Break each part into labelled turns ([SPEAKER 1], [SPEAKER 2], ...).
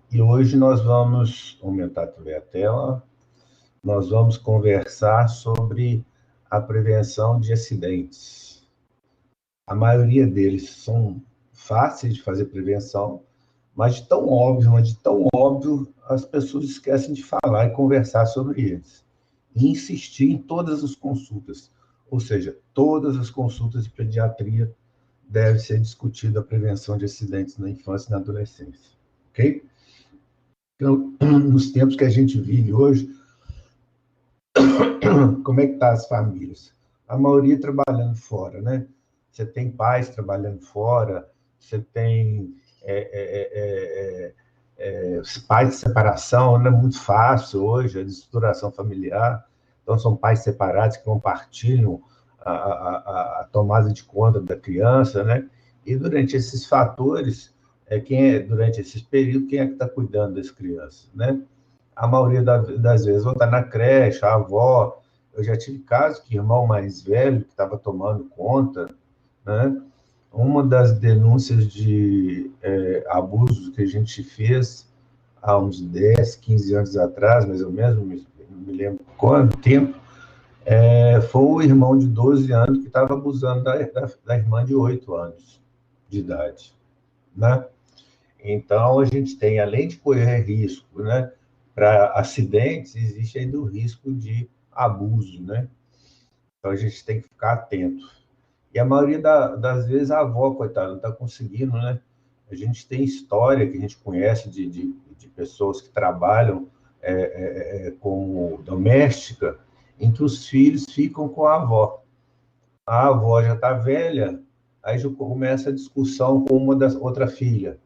[SPEAKER 1] E hoje nós vamos aumentar também a tela, nós vamos conversar sobre a prevenção de acidentes. A maioria deles são fáceis de fazer prevenção, mas de tão óbvio, as pessoas esquecem de falar e conversar sobre eles. E insistir em todas as consultas. Ou seja, todas as consultas de pediatria deve ser discutida a prevenção de acidentes na infância e na adolescência. Ok? Então, nos tempos que a gente vive hoje, como é que tá as famílias? A maioria trabalhando fora, né? Você tem pais trabalhando fora, você tem pais de separação, não é muito fácil hoje, a estruturação familiar. Então, são pais separados que compartilham a tomada de conta da criança, né? E durante esses fatores, durante esse período, quem é que está cuidando das crianças, né? A maioria das vezes ou está na creche, a avó. Eu já tive casos que irmão mais velho que estava tomando conta, né? Uma das denúncias de abusos que a gente fez há uns 10, 15 anos atrás, mais ou menos, não me lembro quanto tempo, foi o irmão de 12 anos que estava abusando da irmã de 8 anos de idade, né? Então, a gente tem, além de correr risco, né, para acidentes, existe ainda o risco de abuso, né? Então, a gente tem que ficar atento. E a maioria das vezes a avó, coitada, não está conseguindo, né? A gente tem história que a gente conhece de pessoas que trabalham como doméstica, em que os filhos ficam com a avó. A avó já está velha, aí já começa a discussão com uma das outra filha,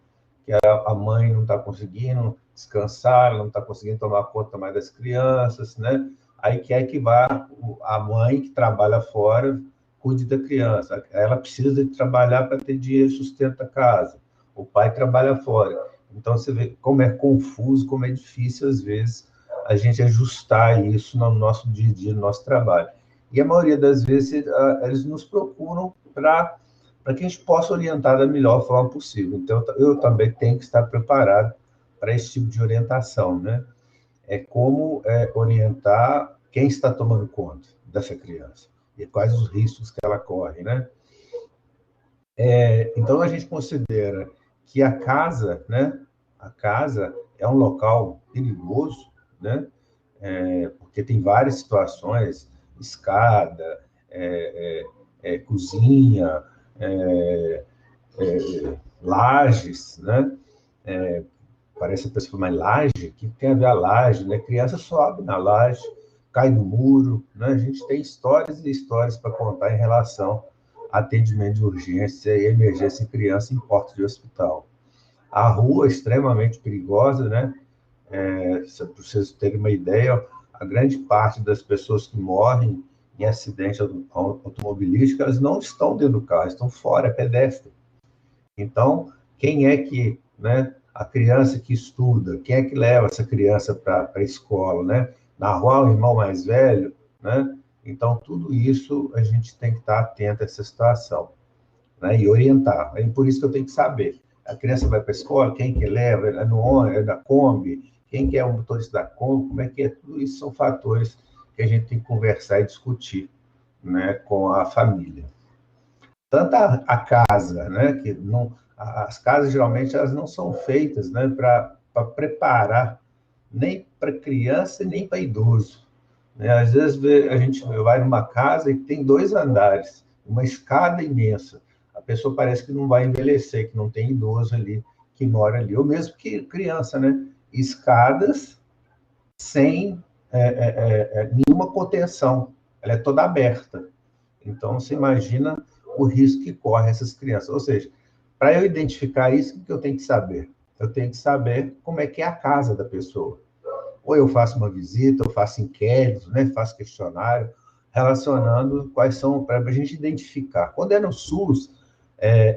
[SPEAKER 1] que a mãe não está conseguindo descansar, não está conseguindo tomar conta mais das crianças, né? Aí quer que vá a mãe que trabalha fora cuide da criança. Ela precisa de trabalhar para ter dinheiro, sustenta a casa. O pai trabalha fora. Então você vê como é confuso, como é difícil às vezes a gente ajustar isso no nosso dia a dia, no nosso trabalho. E a maioria das vezes eles nos procuram para que a gente possa orientar da melhor forma possível. Então, eu também tenho que estar preparado para esse tipo de orientação, né? É como orientar quem está tomando conta dessa criança e quais os riscos que ela corre, né? Então, a gente considera que a casa, né? A casa é um local perigoso, né? Porque tem várias situações, escada, cozinha, é, lajes, né? Parece a pessoa, mas laje? O que tem a ver a laje? Né? Criança sobe na laje, cai no muro. Né? A gente tem histórias e histórias para contar em relação a atendimento de urgência e emergência em criança em porta de hospital. A rua é extremamente perigosa, né? Para vocês terem uma ideia, a grande parte das pessoas que morrem em acidente automobilístico, elas não estão dentro do carro, estão fora, é pedestre. Então, quem é que, né, a criança que estuda, quem é que leva essa criança para a escola, né? Na rua, o irmão mais velho, né? Então, tudo isso a gente tem que estar atento a essa situação, né? E orientar. É por isso que eu tenho que saber. A criança vai para a escola, quem que leva? É no ônibus, é da Kombi? Quem que é o motorista da Kombi? Como é que é? Tudo isso são fatores que a gente tem que conversar e discutir, né, com a família. Tanto a casa, né, que não, as casas geralmente elas não são feitas, né, para preparar nem para criança nem para idoso, né? Às vezes a gente vai numa casa e tem 2 andares, uma escada imensa. A pessoa parece que não vai envelhecer, que não tem idoso ali que mora ali, ou mesmo que criança, né? Escadas sem nenhuma contenção, ela é toda aberta. Então, você imagina o risco que corre essas crianças. Ou seja, para eu identificar isso, o que eu tenho que saber? Eu tenho que saber como é que é a casa da pessoa. Ou eu faço uma visita, eu faço inquérito, né? Faço questionário, relacionando quais são, para a gente identificar. Quando é no SUS,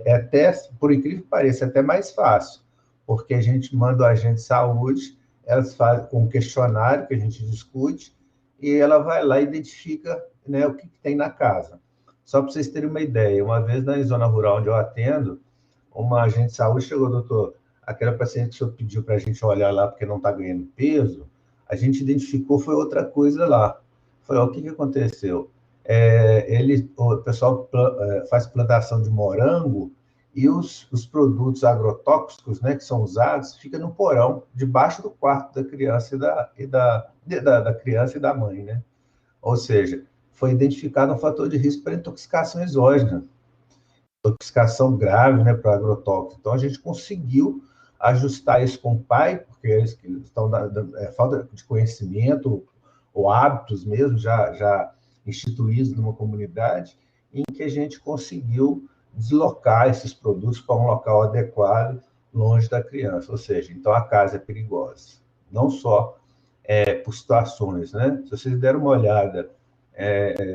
[SPEAKER 1] até, por incrível que pareça, é até mais fácil, porque a gente manda o agente de saúde, elas fazem um questionário que a gente discute, e ela vai lá e identifica, né, o que tem na casa. Só para vocês terem uma ideia, uma vez na zona rural onde eu atendo, uma agente de saúde chegou, doutor, aquela paciente que o senhor pediu para a gente olhar lá porque não está ganhando peso, a gente identificou foi outra coisa lá. Foi, ó, o que, que aconteceu? O pessoal faz plantação de morango e os produtos agrotóxicos, né, que são usados, fica no porão, debaixo do quarto da criança da criança e da mãe, né? Ou seja, foi identificado um fator de risco para intoxicação exógena, intoxicação grave, né, para agrotóxico. Então, a gente conseguiu ajustar isso com o pai, porque eles que estão falta de conhecimento ou hábitos mesmo já instituídos numa comunidade, em que a gente conseguiu deslocar esses produtos para um local adequado, longe da criança. Ou seja, então a casa é perigosa, não só por situações, né? Se vocês deram uma olhada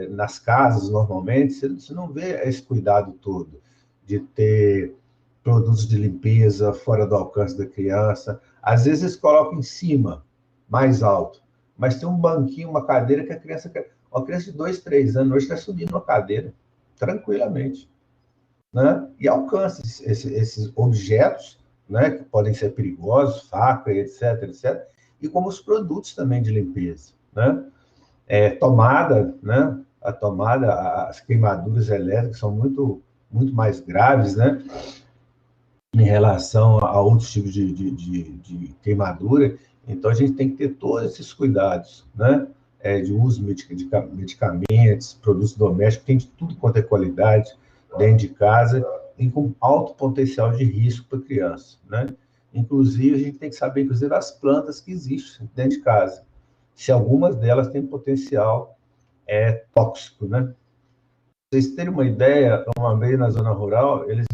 [SPEAKER 1] nas casas, normalmente, você não vê esse cuidado todo de ter produtos de limpeza fora do alcance da criança. Às vezes eles colocam em cima, mais alto, mas tem um banquinho, uma cadeira que a criança quer. Uma criança de 2, 3 anos hoje está subindo uma cadeira, tranquilamente, né? E alcança esses objetos, né, que podem ser perigosos, faca, etc, etc, e como os produtos também de limpeza, né? Tomada, né? A tomada, as queimaduras elétricas são muito mais graves, né? Em relação a outros tipos de queimadura. Então, a gente tem que ter todos esses cuidados, né? De uso de medicamentos, produtos domésticos, tem de tudo quanto é qualidade dentro de casa e com alto potencial de risco para a criança, né? Inclusive, a gente tem que saber, inclusive, as plantas que existem dentro de casa, se algumas delas têm potencial tóxico, né? Pra vocês terem uma ideia, uma vez na zona rural, eles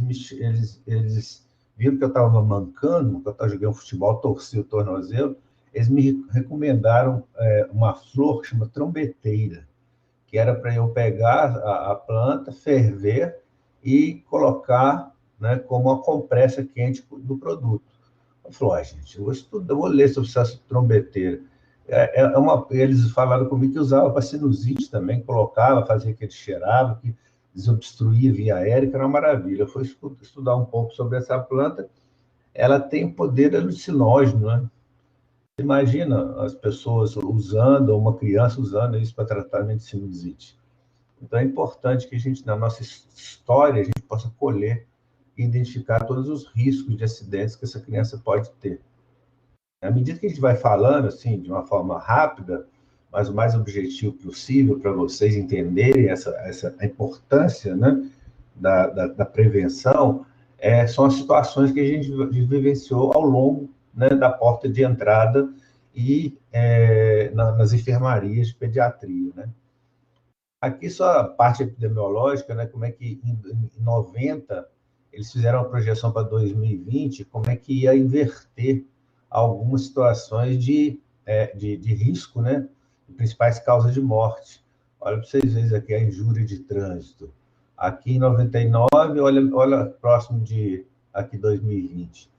[SPEAKER 1] viram que eu estava mancando, que eu estava jogando futebol, torci o tornozelo, eles me recomendaram uma flor que chama trombeteira, que era para eu pegar a planta, ferver e colocar, né, como uma compressa quente do produto. Eu falei, gente, eu vou estudar, eu vou ler sobre essa trombeteira. Eles falaram comigo que usava para sinusite também, colocava, fazia que ele cheirava, que desobstruía via aérea, que era uma maravilha. Eu fui estudar um pouco sobre essa planta, ela tem poder alucinógeno, né? Imagina as pessoas usando, ou uma criança usando isso para tratamento de sinusite. Então, é importante que a gente, na nossa história, a gente possa colher e identificar todos os riscos de acidentes que essa criança pode ter. À medida que a gente vai falando, assim, de uma forma rápida, mas o mais objetivo possível para vocês entenderem a importância, né, da prevenção, são as situações que a gente vivenciou ao longo, né, da porta de entrada e nas enfermarias de pediatria, né? Aqui só a parte epidemiológica, né, como é que em 90 eles fizeram uma projeção para 2020, como é que ia inverter algumas situações de risco, né, de principais causas de morte. Olha para vocês verem aqui a injúria de trânsito. Aqui em 99, olha próximo de aqui 2020,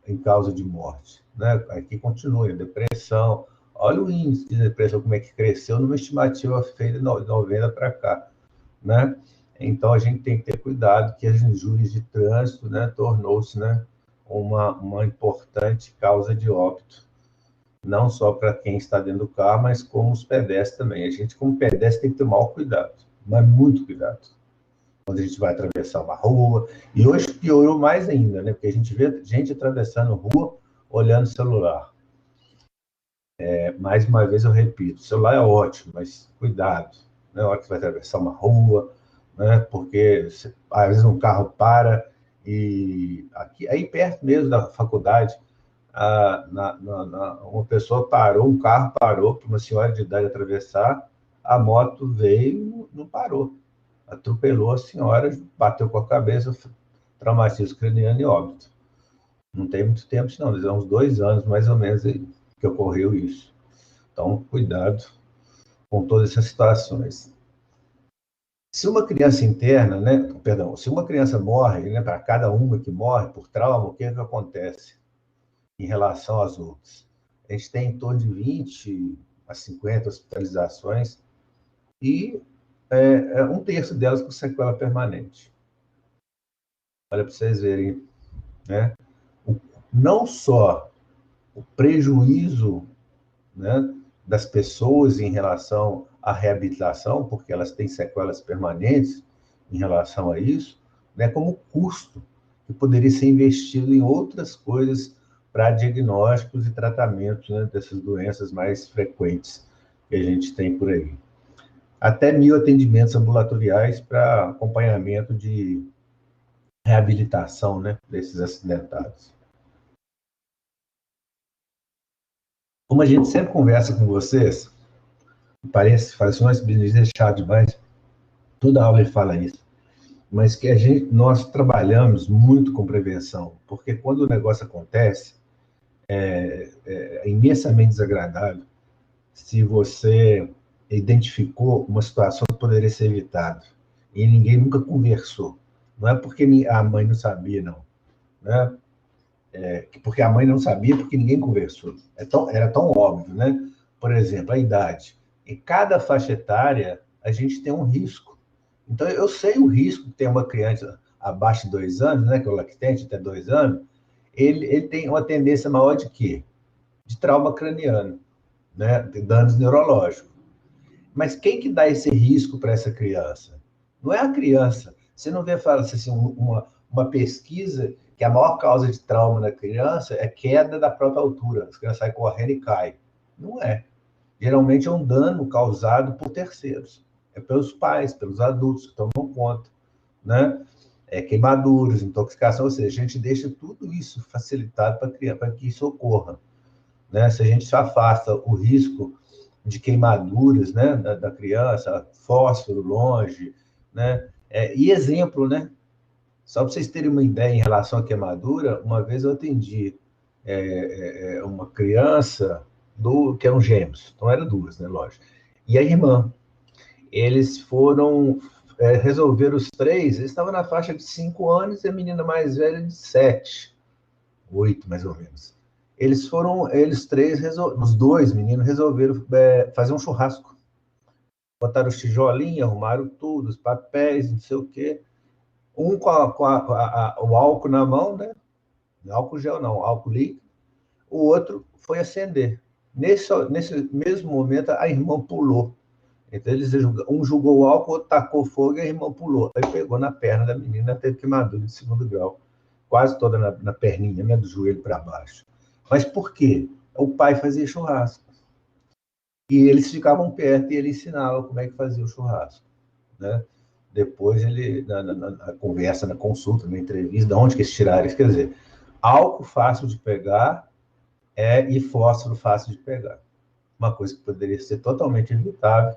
[SPEAKER 1] em causa de morte, né? Aqui continua, depressão. Olha o índice de depressão, como é que cresceu numa estimativa feita de 90 para cá, né? Então, a gente tem que ter cuidado que as injúrias de trânsito, né, tornou-se, né, uma importante causa de óbito, não só para quem está dentro do carro, mas como os pedestres também. A gente, como pedestre, tem que ter o maior cuidado, mas muito cuidado quando a gente vai atravessar uma rua. E hoje piorou mais ainda, né? Porque a gente vê gente atravessando rua olhando o celular. Mais uma vez eu repito, o celular é ótimo, mas cuidado, né? Na hora que você vai atravessar uma rua, né? Porque às vezes um carro para e aqui, aí perto mesmo da faculdade, uma pessoa parou, um carro parou para uma senhora de idade atravessar, a moto veio e não parou. Atropelou a senhora, bateu com a cabeça, traumatismo craniano e óbito. Não tem muito tempo, não, há uns 2 anos, mais ou menos, que ocorreu isso. Então, cuidado com todas essas situações. Se uma criança interna, né, perdão, se uma criança morre, né, para cada uma que morre por trauma, o que é que acontece em relação às outras? A gente tem em torno de 20 a 50 hospitalizações e um terço delas com sequela permanente. Olha para vocês verem, né? não só o prejuízo, né, das pessoas em relação à reabilitação, porque elas têm sequelas permanentes em relação a isso, né, como custo que poderia ser investido em outras coisas para diagnósticos e tratamentos, né, dessas doenças mais frequentes que a gente tem por aí. Até 1.000 atendimentos ambulatoriais para acompanhamento de reabilitação, né, desses acidentados. Como a gente sempre conversa com vocês, parece uma business chato demais, toda aula ele fala isso, mas que nós trabalhamos muito com prevenção, porque quando o negócio acontece, é imensamente desagradável se você identificou uma situação que poderia ser evitada e ninguém nunca conversou. Não é porque a mãe não sabia, não. Né? Porque a mãe não sabia, porque ninguém conversou. Era tão óbvio, né? Por exemplo, a idade. Em cada faixa etária, a gente tem um risco. Então, eu sei o risco que tem uma criança abaixo de 2 anos, né? Que é o lactente até 2 anos, ele tem uma tendência maior de quê? De trauma craniano, né? De danos neurológicos. Mas quem que dá esse risco para essa criança? Não é a criança. Você não vê, fala assim, uma pesquisa que a maior causa de trauma na criança é queda da própria altura. As crianças saem correndo e caem. Não é. Geralmente é um dano causado por terceiros. É pelos pais, pelos adultos que tomam conta, né? Queimaduras, intoxicação, ou seja, a gente deixa tudo isso facilitado para que isso ocorra. Né? Se a gente se afasta o risco de queimaduras, né, da criança, fósforo longe, né? E exemplo, né? Só para vocês terem uma ideia em relação à queimadura, uma vez eu atendi uma criança que eram gêmeos, então eram duas, né, lógico. E a irmã, eles foram resolver os três, eles estavam na faixa de 5 anos e a menina mais velha de 7, 8 mais ou menos. Eles três, os dois meninos resolveram fazer um churrasco. Botaram os tijolinhos, arrumaram tudo, os papéis, não sei o quê. Um com o álcool na mão, né? Não álcool gel, não, álcool líquido. O outro foi acender. Nesse mesmo momento, a irmã pulou. Então, um jogou o álcool, o outro tacou fogo e a irmã pulou. Aí pegou na perna da menina, teve queimadura de 2º grau. Quase toda na perninha, né? Do joelho para baixo. Mas por quê? O pai fazia churrasco. E eles ficavam perto e ele ensinava como é que fazia o churrasco. Né? Depois ele, na conversa, na consulta, na entrevista, de onde que eles tiraram isso? Quer dizer, álcool fácil de pegar e fósforo fácil de pegar. Uma coisa que poderia ser totalmente evitável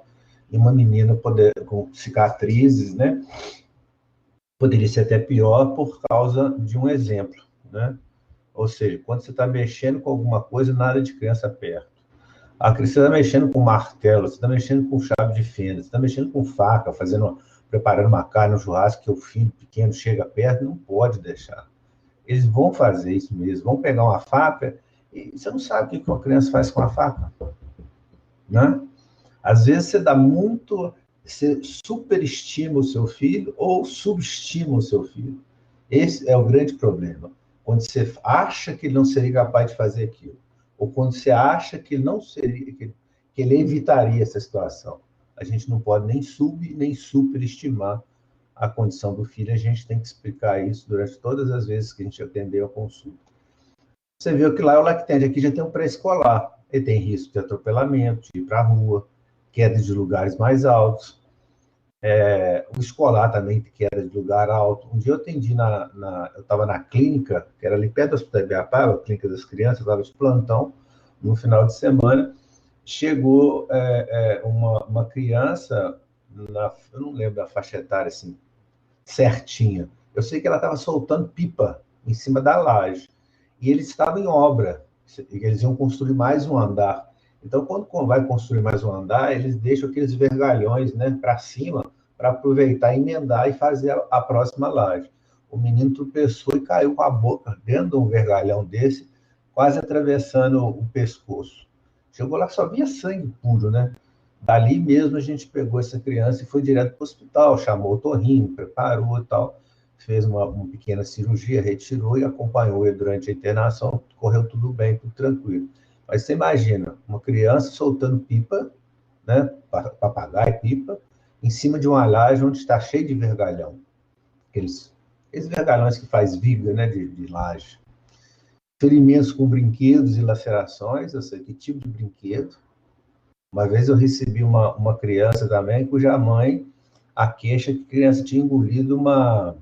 [SPEAKER 1] e uma menina com cicatrizes, né? Poderia ser até pior por causa de um exemplo, né? Ou seja, quando você está mexendo com alguma coisa, nada de criança perto. Você está mexendo com martelo, você está mexendo com chave de fenda, você está mexendo com faca, preparando uma carne no churrasco que o filho pequeno chega perto, não pode deixar. Eles vão fazer isso mesmo, vão pegar uma faca e você não sabe o que uma criança faz com a faca. Né? Às vezes você superestima o seu filho ou subestima o seu filho. Esse é o grande problema. Quando você acha que ele não seria capaz de fazer aquilo, ou quando você acha que ele não seria, que ele evitaria essa situação. A gente não pode nem nem superestimar a condição do filho, a gente tem que explicar isso durante todas as vezes que a gente atendeu a consulta. Você viu que lá é o lactente, aqui já tem um pré-escolar, ele tem risco de atropelamento, de ir para a rua, queda de lugares mais altos. O escolar também tem queda de lugar alto. Um dia eu atendi eu estava na clínica, que era ali perto do Hospital de Ibiapaba, a clínica das crianças, eu estava de plantão, no final de semana, chegou uma criança, eu não lembro da faixa etária assim, certinha. Eu sei que ela estava soltando pipa em cima da laje. E eles estavam em obra, eles iam construir mais um andar. Então, quando vai construir mais um andar, eles deixam aqueles vergalhões, né, para cima, para aproveitar, emendar e fazer a próxima laje. O menino tropeçou e caiu com a boca dentro de um vergalhão desse, quase atravessando o pescoço. Chegou lá, só via sangue puro, né? Dali mesmo a gente pegou essa criança e foi direto para o hospital, chamou o torrinho, preparou e tal. fez uma pequena cirurgia, retirou e acompanhou ele durante a internação, correu tudo bem, tudo tranquilo. Mas você imagina, uma criança soltando pipa, né, papagaio, pipa, em cima de uma laje onde está cheio de vergalhão. Aqueles vergalhões que faz viga, né, de laje. Ferimentos com brinquedos e lacerações, eu sei que tipo de brinquedo. Uma vez eu recebi uma criança também, cuja mãe, a queixa que a criança tinha engolido uma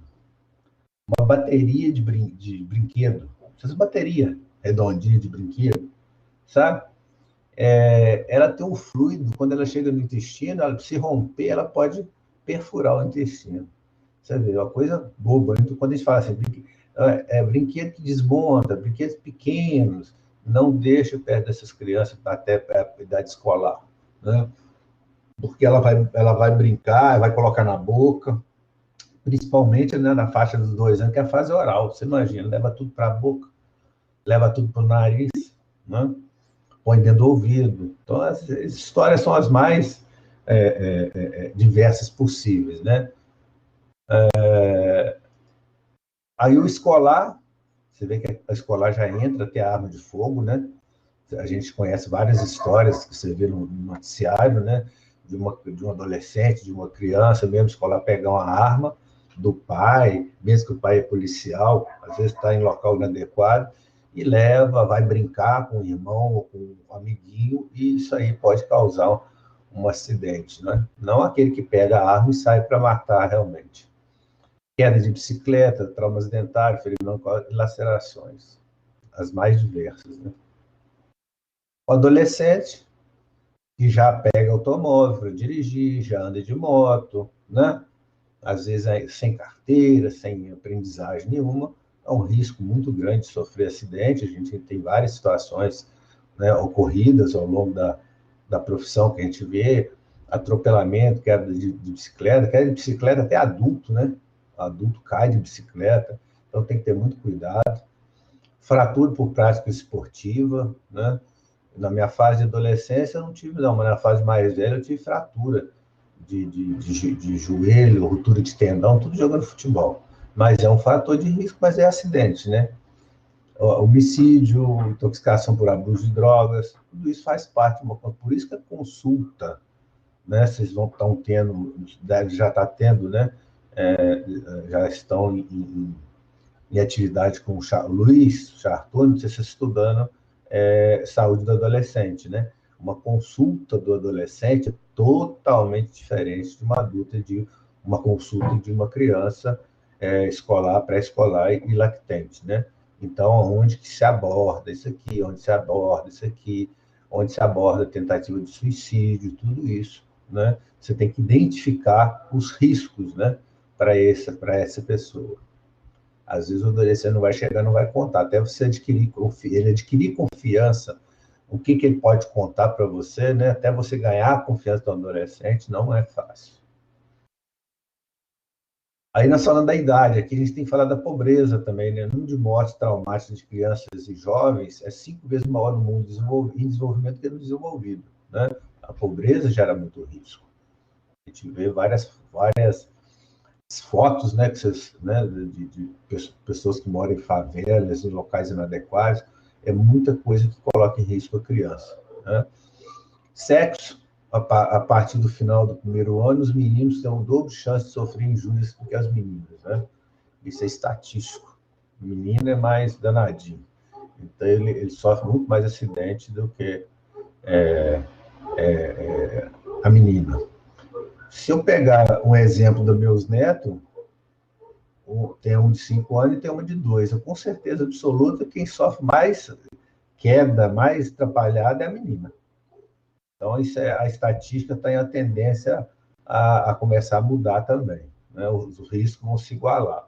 [SPEAKER 1] bateria de brinquedo. Essas baterias redondinhas de brinquedo, sabe? Ela tem um fluido, quando ela chega no intestino, ela, se romper, ela pode perfurar o intestino. Você vê, é uma coisa boba. Então, quando a gente fala assim, brinquedo que desmonta, brinquedos pequenos, não deixa perto dessas crianças até a idade escolar, né? Porque ela vai brincar, vai colocar na boca, principalmente, né, na faixa dos 2 anos, que é a fase oral. Você imagina, leva tudo para a boca, leva tudo para o nariz, né? Põe dentro do ouvido. Então, as histórias são as mais diversas possíveis, né? Aí o escolar, você vê que a escolar já entra até a arma de fogo, né? A gente conhece várias histórias que você vê no noticiário, né? De um adolescente, de uma criança mesmo escolar pegar uma arma do pai, mesmo que o pai é policial, às vezes está em local inadequado, e leva, vai brincar com o irmão ou com o amiguinho, e isso aí pode causar um acidente, né? Não aquele que pega a arma e sai para matar realmente. Queda de bicicleta, traumas dentários, ferimento e lacerações, as mais diversas, né? O adolescente que já pega automóvel para dirigir, já anda de moto, né? Às vezes sem carteira, sem aprendizagem nenhuma, é um risco muito grande de sofrer acidente. A gente tem várias situações, né, ocorridas ao longo da profissão que a gente vê, atropelamento, queda de bicicleta até adulto, né? Adulto cai de bicicleta, então tem que ter muito cuidado. Fratura por prática esportiva, né? Na minha fase de adolescência eu não tive, não, mas na fase mais velha eu tive fratura de joelho, ruptura de tendão, tudo jogando futebol. Mas é um fator de risco, mas é acidente, né? Homicídio, intoxicação por abuso de drogas, tudo isso faz parte de uma conta. Por isso que a consulta, né? Vocês vão estar tendo, já está tendo, né? Já estão em atividade com o Luiz Chartoni, não sei se estudando saúde do adolescente, né? Uma consulta do adolescente é totalmente diferente de uma adulta, de uma consulta de uma criança escolar, pré-escolar e lactente, né? Então, onde que se aborda isso aqui, onde se aborda isso aqui, onde se aborda tentativa de suicídio, tudo isso, né? Você tem que identificar os riscos, né? Para essa pessoa. Às vezes o adolescente não vai chegar, não vai contar, até você adquirir confiança, o que ele pode contar para você, né? Até você ganhar a confiança do adolescente, não é fácil. Aí nós falando da idade, aqui a gente tem que falar da pobreza também, né? O número de mortes traumáticas de crianças e jovens é 5 vezes maior no mundo em desenvolvimento que no desenvolvido, né? A pobreza gera muito risco. A gente vê várias fotos, né, de pessoas que moram em favelas, em locais inadequados, é muita coisa que coloca em risco a criança, né? Sexo, a partir do final do primeiro ano, os meninos têm o dobro de chance de sofrer injúrias do que as meninas, né? Isso é estatístico. O menino é mais danadinho. Então, ele sofre muito mais acidente do que a menina. Se eu pegar um exemplo dos meus netos, tem um de 5 anos e tem uma de 2. Com certeza absoluta, quem sofre mais queda, mais atrapalhada é a menina. Então, isso a estatística está em a tendência a começar a mudar também, né? Os riscos vão se igualar.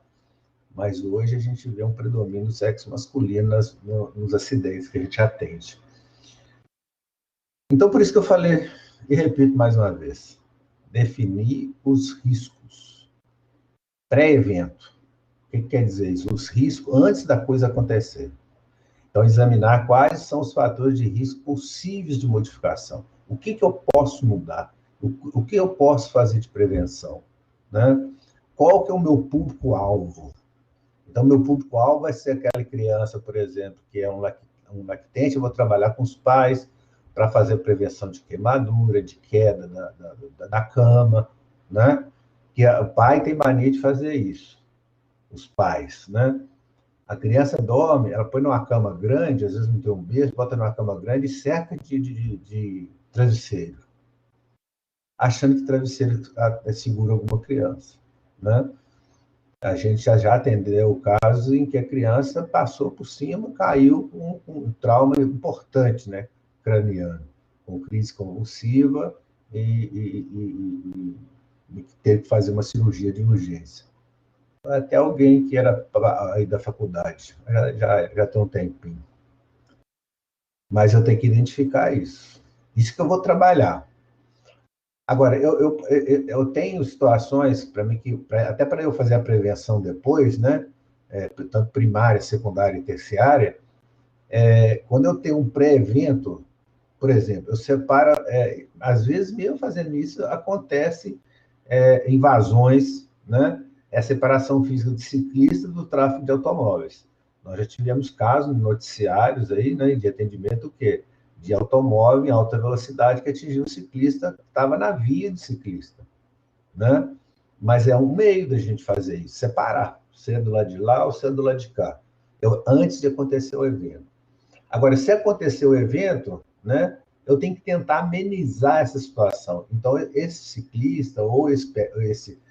[SPEAKER 1] Mas hoje a gente vê um predomínio do sexo masculino nos acidentes que a gente atende. Então, por isso que eu falei, e repito mais uma vez, definir os riscos pré-evento. O que quer dizer isso? Os riscos antes da coisa acontecer. Então, examinar quais são os fatores de risco possíveis de modificação. O que eu posso mudar? O que eu posso fazer de prevenção, né? qual que é o meu público-alvo? Então, meu público-alvo vai ser aquela criança, por exemplo, que é um lactente, eu vou trabalhar com os pais para fazer prevenção de queimadura, de queda da cama, né? Que o pai tem mania de fazer isso, os pais, né? A criança dorme, ela põe numa cama grande, às vezes não tem um berço, bota numa cama grande e cerca de travesseiro, achando que travesseiro segura alguma criança, né? A gente já atendeu o caso em que a criança passou por cima, caiu com um trauma importante, né, craniano, com crise convulsiva e teve que fazer uma cirurgia de urgência. Até alguém que era aí da faculdade, já tem um tempinho. Mas eu tenho que identificar isso. Isso que eu vou trabalhar. Agora, eu tenho situações, para mim, até para eu fazer a prevenção depois, né? Tanto primária, secundária e terciária, quando eu tenho um pré-evento, por exemplo, eu separo, às vezes, mesmo fazendo isso, acontece invasões, né? É a separação física de ciclista do tráfego de automóveis. Nós já tivemos casos noticiários aí, né, de atendimento, o quê? De automóvel em alta velocidade que atingiu o ciclista que estava na via de ciclista, né? Mas é um meio da gente fazer isso, separar, você é do lado de lá ou você é do lado de cá, antes de acontecer o evento. Agora, se acontecer o evento, né, eu tenho que tentar amenizar essa situação. Então, esse ciclista ou esse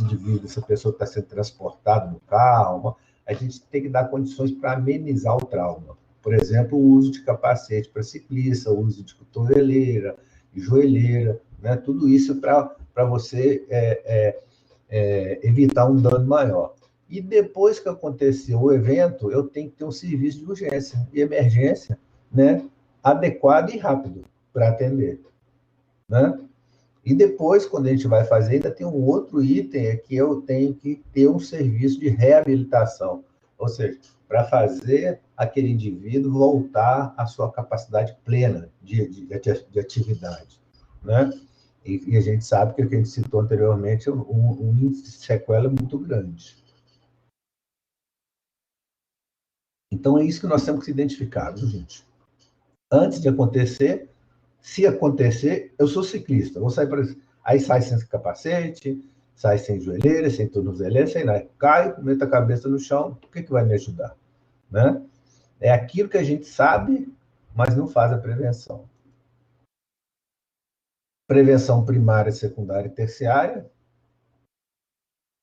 [SPEAKER 1] indivíduo, essa pessoa que está sendo transportada no carro, a gente tem que dar condições para amenizar o trauma. Por exemplo, o uso de capacete para ciclista, o uso de cotoveleira, de joelheira, né? Tudo isso para você evitar um dano maior. E depois que aconteceu o evento, eu tenho que ter um serviço de urgência e emergência, né, adequado e rápido para atender, né? E depois, quando a gente vai fazer, ainda tem um outro item, que eu tenho que ter um serviço de reabilitação, ou seja, para fazer aquele indivíduo voltar à sua capacidade plena de atividade, né? E a gente sabe que o que a gente citou anteriormente, um índice de sequela muito grande. Então, é isso que nós temos que se identificar, viu, gente? Antes de acontecer, se acontecer, eu sou ciclista, vou sair para... Aí sai sem capacete, sai sem joelheira, sem tornozeleira, sem nada. Cai, meto a cabeça no chão, o que vai me ajudar? Né? É aquilo que a gente sabe, mas não faz a prevenção. Prevenção primária, secundária e terciária.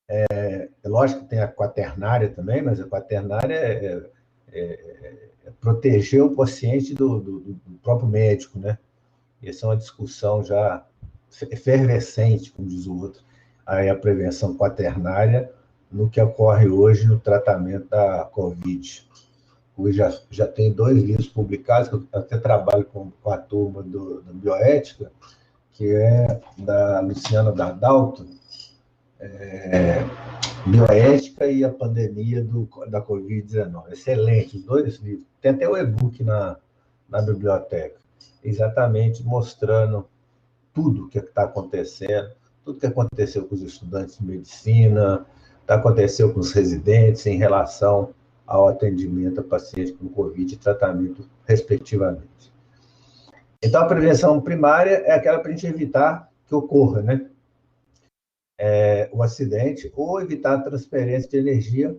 [SPEAKER 1] É lógico que tem a quaternária também, mas a quaternária é proteger o paciente do próprio médico, né? Essa é uma discussão já efervescente, como diz o outro, aí a prevenção quaternária no que ocorre hoje no tratamento da Covid. Hoje já tem 2 livros publicados, que eu até trabalho com a turma da bioética, que é da Luciana Dardalto, Bioética e a Pandemia da Covid-19. Excelente, os 2 livros. Tem até o e-book na biblioteca, exatamente mostrando tudo o que está acontecendo, tudo que aconteceu com os estudantes de medicina, aconteceu com os residentes em relação ao atendimento a pacientes com Covid e tratamento, respectivamente. Então, a prevenção primária é aquela para a gente evitar que ocorra, né? O acidente ou evitar a transferência de energia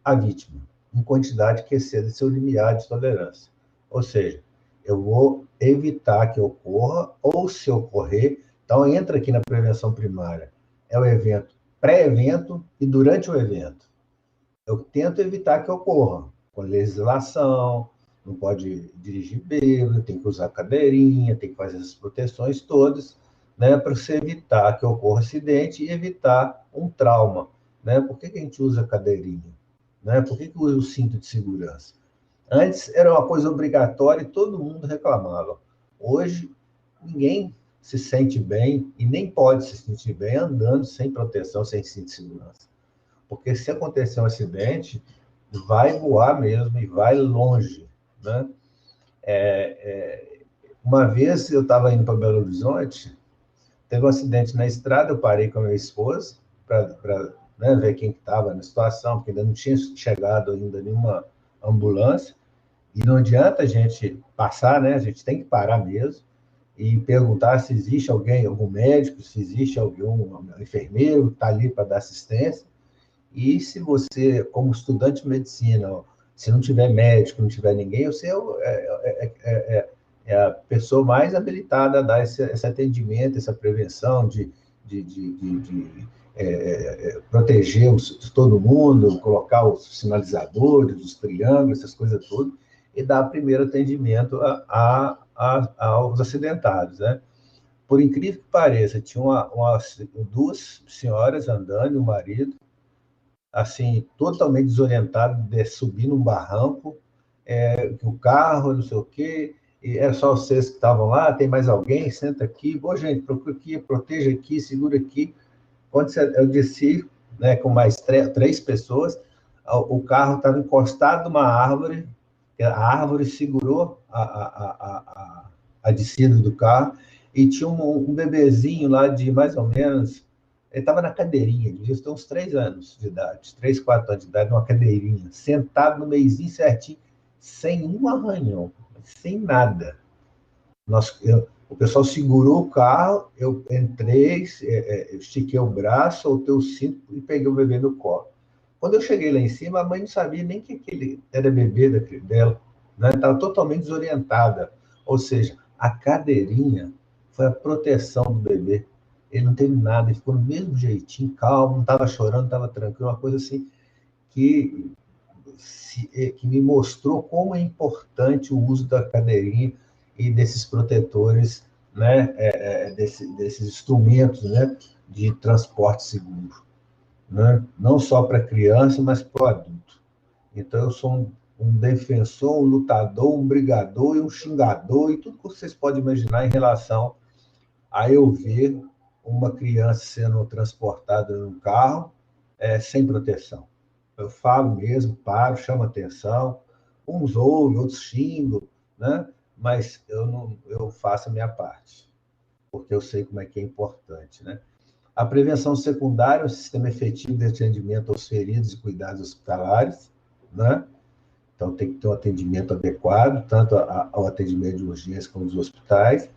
[SPEAKER 1] à vítima, em quantidade que exceda seu limiar de tolerância. Ou seja, eu vou evitar que ocorra, ou se ocorrer, então entra aqui na prevenção primária. É o evento, pré-evento e durante o evento. Eu tento evitar que ocorra, com legislação, não pode dirigir bêbado, tem que usar cadeirinha, tem que fazer essas proteções todas, né, para você evitar que ocorra acidente e evitar um trauma, né? Por que a gente usa cadeirinha? Né? Por que usa o cinto de segurança? Antes era uma coisa obrigatória e todo mundo reclamava. Hoje, ninguém se sente bem e nem pode se sentir bem andando sem proteção, sem cinto de segurança. Porque se acontecer um acidente, vai voar mesmo e vai longe, né? Uma vez eu estava indo para Belo Horizonte, teve um acidente na estrada, eu parei com a minha esposa para né, ver quem estava na situação, porque ainda não tinha chegado ainda nenhuma ambulância, e não adianta a gente passar, né? A gente tem que parar mesmo e perguntar se existe alguém, algum médico, se existe algum enfermeiro que está ali para dar assistência. E se você, como estudante de medicina, se não tiver médico, não tiver ninguém, você é a pessoa mais habilitada a dar esse atendimento, essa prevenção de proteger todo mundo, colocar os sinalizadores, os triângulos, essas coisas todas, e dar primeiro atendimento aos acidentados, né? Por incrível que pareça, tinha duas senhoras andando, e um marido, assim, totalmente desorientado, de subir num barranco, o carro, não sei o quê, e era só vocês que estavam lá, tem mais alguém? Senta aqui, boa gente, procura aqui, proteja aqui, segura aqui. Quando eu desci, né, com mais três pessoas, o carro estava encostado numa árvore, a árvore segurou a descida do carro, e tinha um bebezinho lá de mais ou menos, ele estava na cadeirinha, devia ter uns 3 anos de idade, 3, 4 anos de idade, numa cadeirinha, sentado no meizinho certinho, sem um arranhão, sem nada. O pessoal segurou o carro, eu entrei, estiquei o braço, soltei o cinto e peguei o bebê no colo. Quando eu cheguei lá em cima, a mãe não sabia nem que aquele era bebê dela, né? Estava totalmente desorientada. Ou seja, a cadeirinha foi a proteção do bebê. Ele não teve nada, ele ficou no mesmo jeitinho, calmo, não estava chorando, estava tranquilo, uma coisa assim que, que me mostrou como é importante o uso da cadeirinha e desses protetores, né, desses instrumentos, né, de transporte seguro, né? Não só para criança, mas para o adulto. Então, eu sou um defensor, um lutador, um brigador e um xingador, e tudo que vocês podem imaginar em relação a eu ver uma criança sendo transportada num carro sem proteção. Eu falo mesmo, paro, chamo atenção, uns ouvem, outros xingam, né? Mas eu faço a minha parte, porque eu sei como é que é importante, né? A prevenção secundária é um sistema efetivo de atendimento aos feridos e cuidados hospitalares, né? Então, tem que ter um atendimento adequado, tanto ao atendimento de urgência como dos hospitais.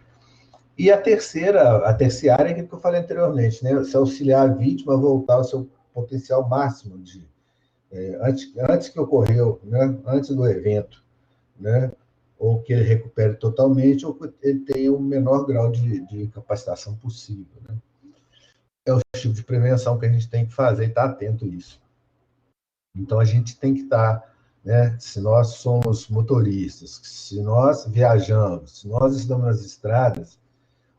[SPEAKER 1] E a terciária é aquilo que eu falei anteriormente, né? Se auxiliar a vítima a voltar ao seu potencial máximo antes que ocorreu, né? Antes do evento, né? Ou que ele recupere totalmente, ou que ele tenha o menor grau de incapacitação possível, né? É o tipo de prevenção que a gente tem que fazer e estar atento a isso. Então, a gente tem que estar, né? Se nós somos motoristas, se nós viajamos, se nós estamos nas estradas,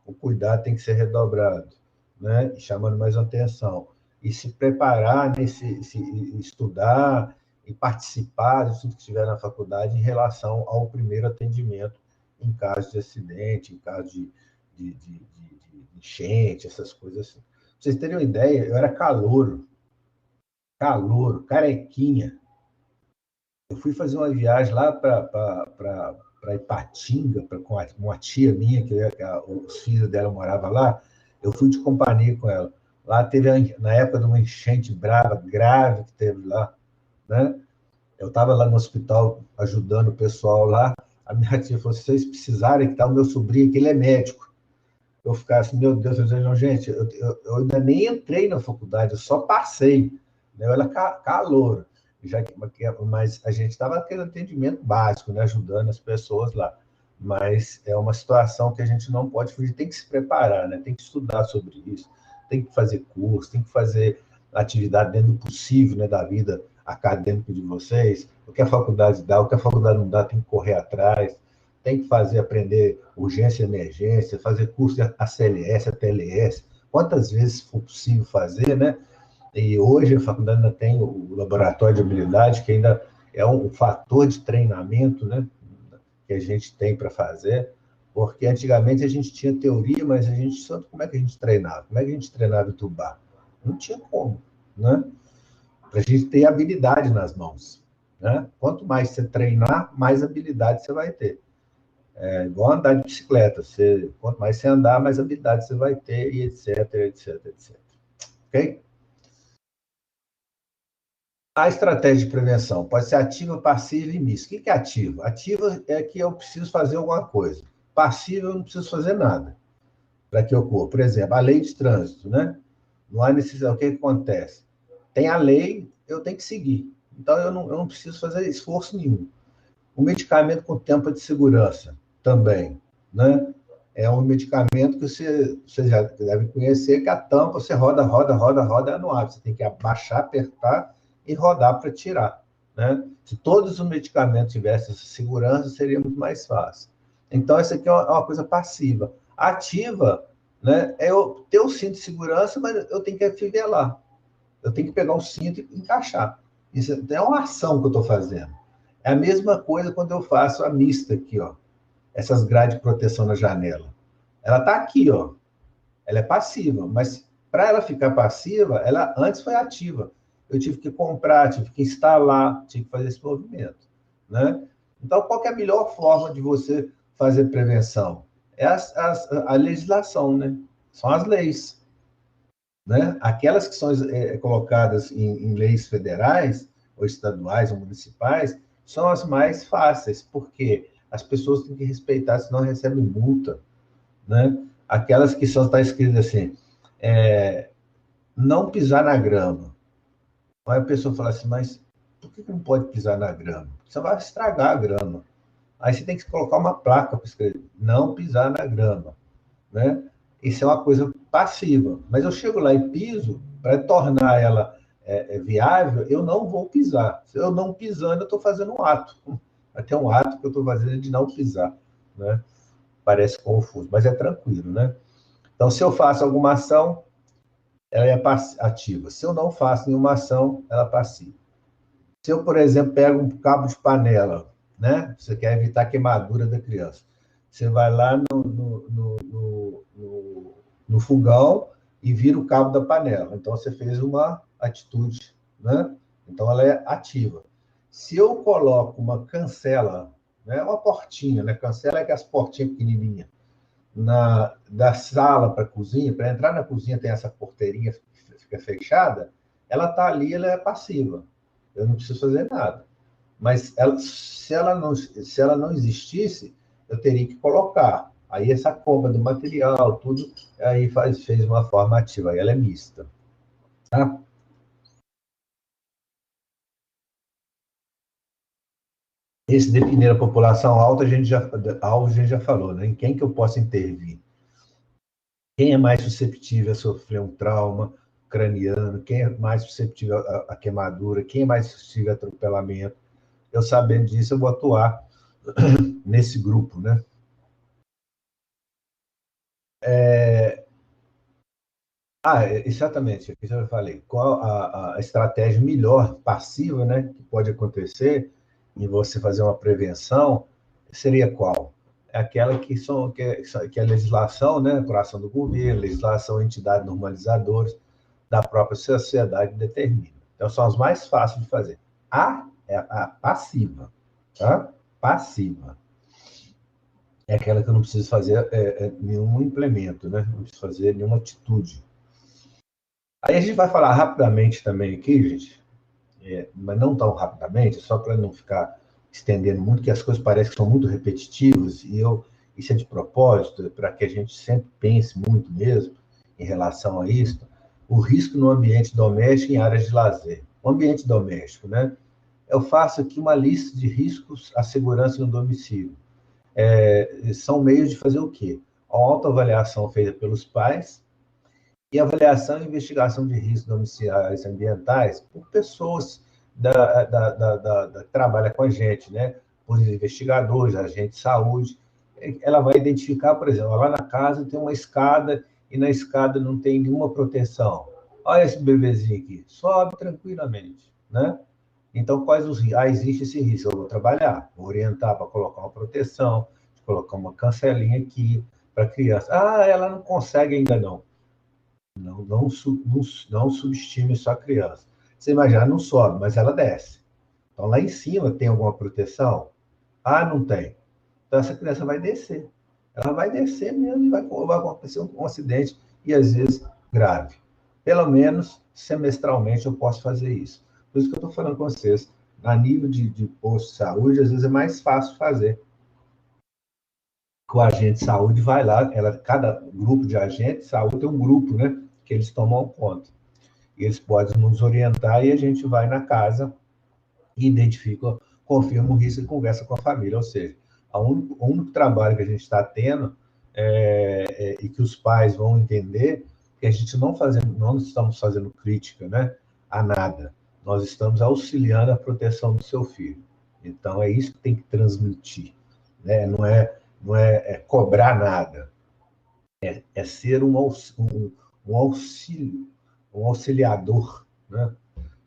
[SPEAKER 1] o cuidado tem que ser redobrado, né? Chamando mais atenção. E se preparar, estudar e participar de tudo que estiver na faculdade em relação ao primeiro atendimento em caso de acidente, em caso de enchente, essas coisas assim. Pra vocês terem uma ideia, eu era calouro, carequinha. Eu fui fazer uma viagem lá para Ipatinga, com uma tia minha, os filhos dela moravam lá. Eu fui de companhia com ela. Lá teve, na época de uma enchente brava, grave que teve lá, né? Eu estava lá no hospital ajudando o pessoal lá. A minha tia falou: se vocês precisarem, que tá o meu sobrinho, que ele é médico. Eu ficava assim, meu Deus, eu dizia, gente, eu ainda nem entrei na faculdade, eu só passei. Né? Eu era calouro. Mas a gente estava naquele atendimento básico, né, ajudando as pessoas lá. Mas é uma situação que a gente não pode fugir, tem que se preparar, né? Tem que estudar sobre isso, tem que fazer curso, tem que fazer atividade dentro do possível, né, da vida acadêmica de vocês. O que a faculdade dá, o que a faculdade não dá, tem que correr atrás, tem que aprender urgência e emergência, fazer curso de ACLS, ATLS, quantas vezes for possível fazer, né? E hoje a faculdade ainda tem o laboratório de habilidade, que ainda é um fator de treinamento, né, que a gente tem para fazer, porque antigamente a gente tinha teoria, mas a gente sabe como é que a gente treinava? Como é que a gente treinava entubar? Não tinha como, né? Para a gente ter habilidade nas mãos, né? Quanto mais você treinar, mais habilidade você vai ter. É igual andar de bicicleta. Quanto mais você andar, mais habilidade você vai ter, e etc, etc, etc. Ok? A estratégia de prevenção pode ser ativa, passiva e mista. O que é ativa? Ativa é que eu preciso fazer alguma coisa. Passiva, eu não preciso fazer nada para que ocorra. Por exemplo, a lei de trânsito, né? Não há necessidade. O que acontece? Tem a lei, eu tenho que seguir. Então, eu não preciso fazer esforço nenhum. O medicamento com tampa de segurança também, né? É um medicamento que você já deve conhecer, que a tampa você roda, roda, roda, roda, não abre. Você tem que abaixar, apertar e rodar para tirar, né? Se todos os medicamentos tivessem essa segurança, seria muito mais fácil. Então, essa aqui é uma coisa passiva. Ativa, né? É eu ter o cinto de segurança, mas eu tenho que afivelar. Eu tenho que pegar o cinto e encaixar. Isso é uma ação que eu estou fazendo. É a mesma coisa quando eu faço a mista aqui, ó. Essas grades de proteção na janela. Ela está aqui, ó. Ela é passiva, mas para ela ficar passiva, ela antes foi ativa. Eu tive que comprar, tive que instalar, tive que fazer esse movimento, né? Então, qual que é a melhor forma de você fazer prevenção? É a legislação, né? São as leis, né? Aquelas que são colocadas em leis federais, ou estaduais, ou municipais, são as mais fáceis, porque as pessoas têm que respeitar, senão recebem multa, né? Aquelas que são, está escrito assim, não pisar na grama. Aí a pessoa fala assim, mas por que não pode pisar na grama? Você vai estragar a grama. Aí você tem que colocar uma placa para escrever, não pisar na grama, né? Isso é uma coisa passiva. Mas eu chego lá e piso, para tornar ela viável, eu não vou pisar. Se eu não pisando, eu estou fazendo um ato. Até um ato que eu estou fazendo de não pisar, né? Parece confuso, mas é tranquilo, né? Então, se eu faço alguma ação, ela é ativa. Se eu não faço nenhuma ação, ela é passiva. Se eu, por exemplo, pego um cabo de panela, né? Você quer evitar a queimadura da criança. Você vai lá no fogão e vira o cabo da panela. Então, você fez uma atitude, né? Então, ela é ativa. Se eu coloco uma cancela, né? Uma portinha, né? Cancela é aquelas portinhas pequenininhas, da sala para a cozinha, para entrar na cozinha tem essa porteirinha que fica fechada, ela está ali, ela é passiva. Eu não preciso fazer nada. Mas se ela não existisse, eu teria que colocar. Aí essa compra do material, tudo, aí fez uma forma ativa, aí ela é mista. Tá? Esse definir a população alta, alvo, a gente já falou, né? Em quem que eu posso intervir? Quem é mais susceptível a sofrer um trauma craniano? Quem é mais susceptível a queimadura? Quem é mais susceptível a atropelamento? Eu sabendo disso, eu vou atuar nesse grupo, né? Exatamente, é o que eu falei. Qual a estratégia melhor passiva, né, que pode acontecer em você fazer uma prevenção, seria qual? É aquela que é a legislação, né, por ação do governo, legislação, entidades normalizadoras, da própria sociedade determina. Então, são as mais fáceis de fazer. A é a passiva, tá? Passiva. É aquela que eu não preciso fazer nenhum implemento, né? Não preciso fazer nenhuma atitude. Aí a gente vai falar rapidamente também aqui, gente, mas não tão rapidamente, só para não ficar estendendo muito, que as coisas parecem que são muito repetitivas, isso é de propósito, para que a gente sempre pense muito mesmo em relação a isso, o risco no ambiente doméstico e em áreas de lazer. O ambiente doméstico, né? Eu faço aqui uma lista de riscos à segurança no domicílio. São meios de fazer o quê? A autoavaliação feita pelos pais, e avaliação e investigação de riscos domiciliares e ambientais por pessoas que trabalham com a gente, né? Por investigadores, agentes de saúde. Ela vai identificar, por exemplo, lá na casa tem uma escada e na escada não tem nenhuma proteção. Olha esse bebezinho aqui, sobe tranquilamente, né? Então, quais os riscos? Existe esse risco, eu vou trabalhar, vou orientar para colocar uma proteção, colocar uma cancelinha aqui para a criança. Ela não consegue ainda não. Não subestime sua criança. Você imagina, não sobe, mas ela desce. Então, lá em cima tem alguma proteção? Não tem. Então, essa criança vai descer. Ela vai descer mesmo e vai acontecer um acidente, e às vezes grave. Pelo menos semestralmente eu posso fazer isso. Por isso que eu estou falando com vocês. A nível de posto de saúde, às vezes é mais fácil fazer. O agente de saúde vai lá, cada grupo de agentes de saúde tem um grupo, né, que eles tomam conta. E eles podem nos orientar e a gente vai na casa, identifica, confirma o risco e conversa com a família. Ou seja, o único trabalho que a gente está tendo e que os pais vão entender que a gente não estamos fazendo crítica, né, a nada. Nós estamos auxiliando a proteção do seu filho. Então, é isso que tem que transmitir. Né? Não é cobrar nada. É ser um auxílio, um auxiliador. Né?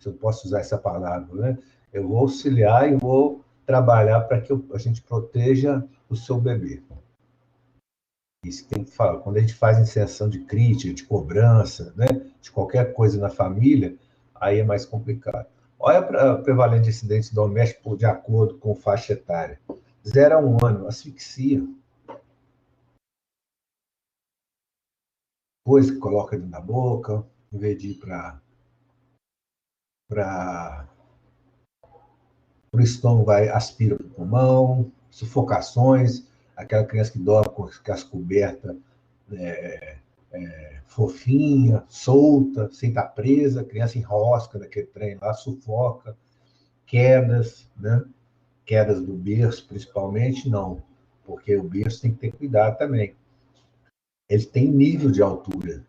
[SPEAKER 1] Se eu posso usar essa palavra. Né? Eu vou auxiliar e vou trabalhar para que a gente proteja o seu bebê. Isso tem que falar. Quando a gente faz inserção de crítica, de cobrança, né, de qualquer coisa na família, aí é mais complicado. Olha a prevalência de acidentes domésticos de acordo com faixa etária. 0 a 1 ano, asfixia. Coisa que coloca dentro da boca, em vez de ir para o estômago, vai, aspira para o pulmão, sufocações, aquela criança que dorme com as cobertas fofinha, solta, sem estar presa, a criança enrosca naquele trem lá, sufoca, quedas, né? Quedas do berço, principalmente, não, porque o berço tem que ter cuidado também. Ele tem nível de altura.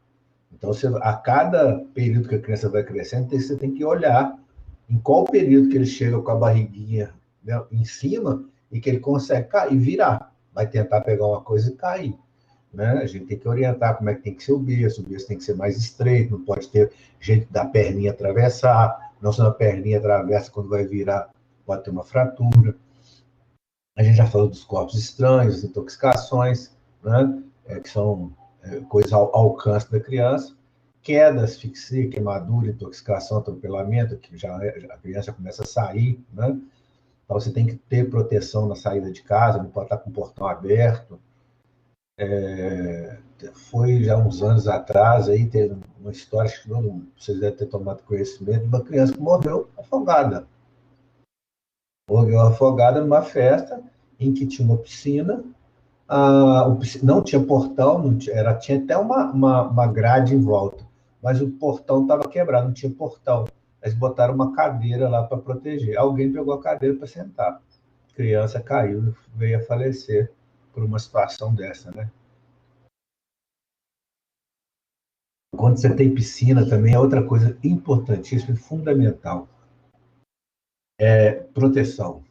[SPEAKER 1] Então, a cada período que a criança vai crescendo, você tem que olhar em qual período que ele chega com a barriguinha, né, em cima e que ele consegue cair, virar. Vai tentar pegar uma coisa e cair. Né? A gente tem que orientar como é que tem que ser o berço tem que ser mais estreito, não pode ter jeito da perninha atravessar, não se a perninha atravessa, quando vai virar, pode ter uma fratura. A gente já falou dos corpos estranhos, intoxicações, né? Que são coisas ao alcance da criança. Quedas, asfixia, queimadura, intoxicação, atropelamento, que a criança começa a sair, né? Então você tem que ter proteção na saída de casa, não pode estar com o portão aberto. Foi já uns anos atrás, aí teve uma história, acho que vocês devem ter tomado conhecimento, de uma criança que morreu afogada. Morreu afogada numa festa em que tinha uma piscina, não tinha portão, tinha até uma grade em volta, mas o portão estava quebrado, não tinha portão. Eles botaram uma cadeira lá para proteger. Alguém pegou a cadeira para sentar. A criança caiu e veio a falecer por uma situação dessa, né? Quando você tem piscina também, é outra coisa importantíssima e fundamental. Proteção,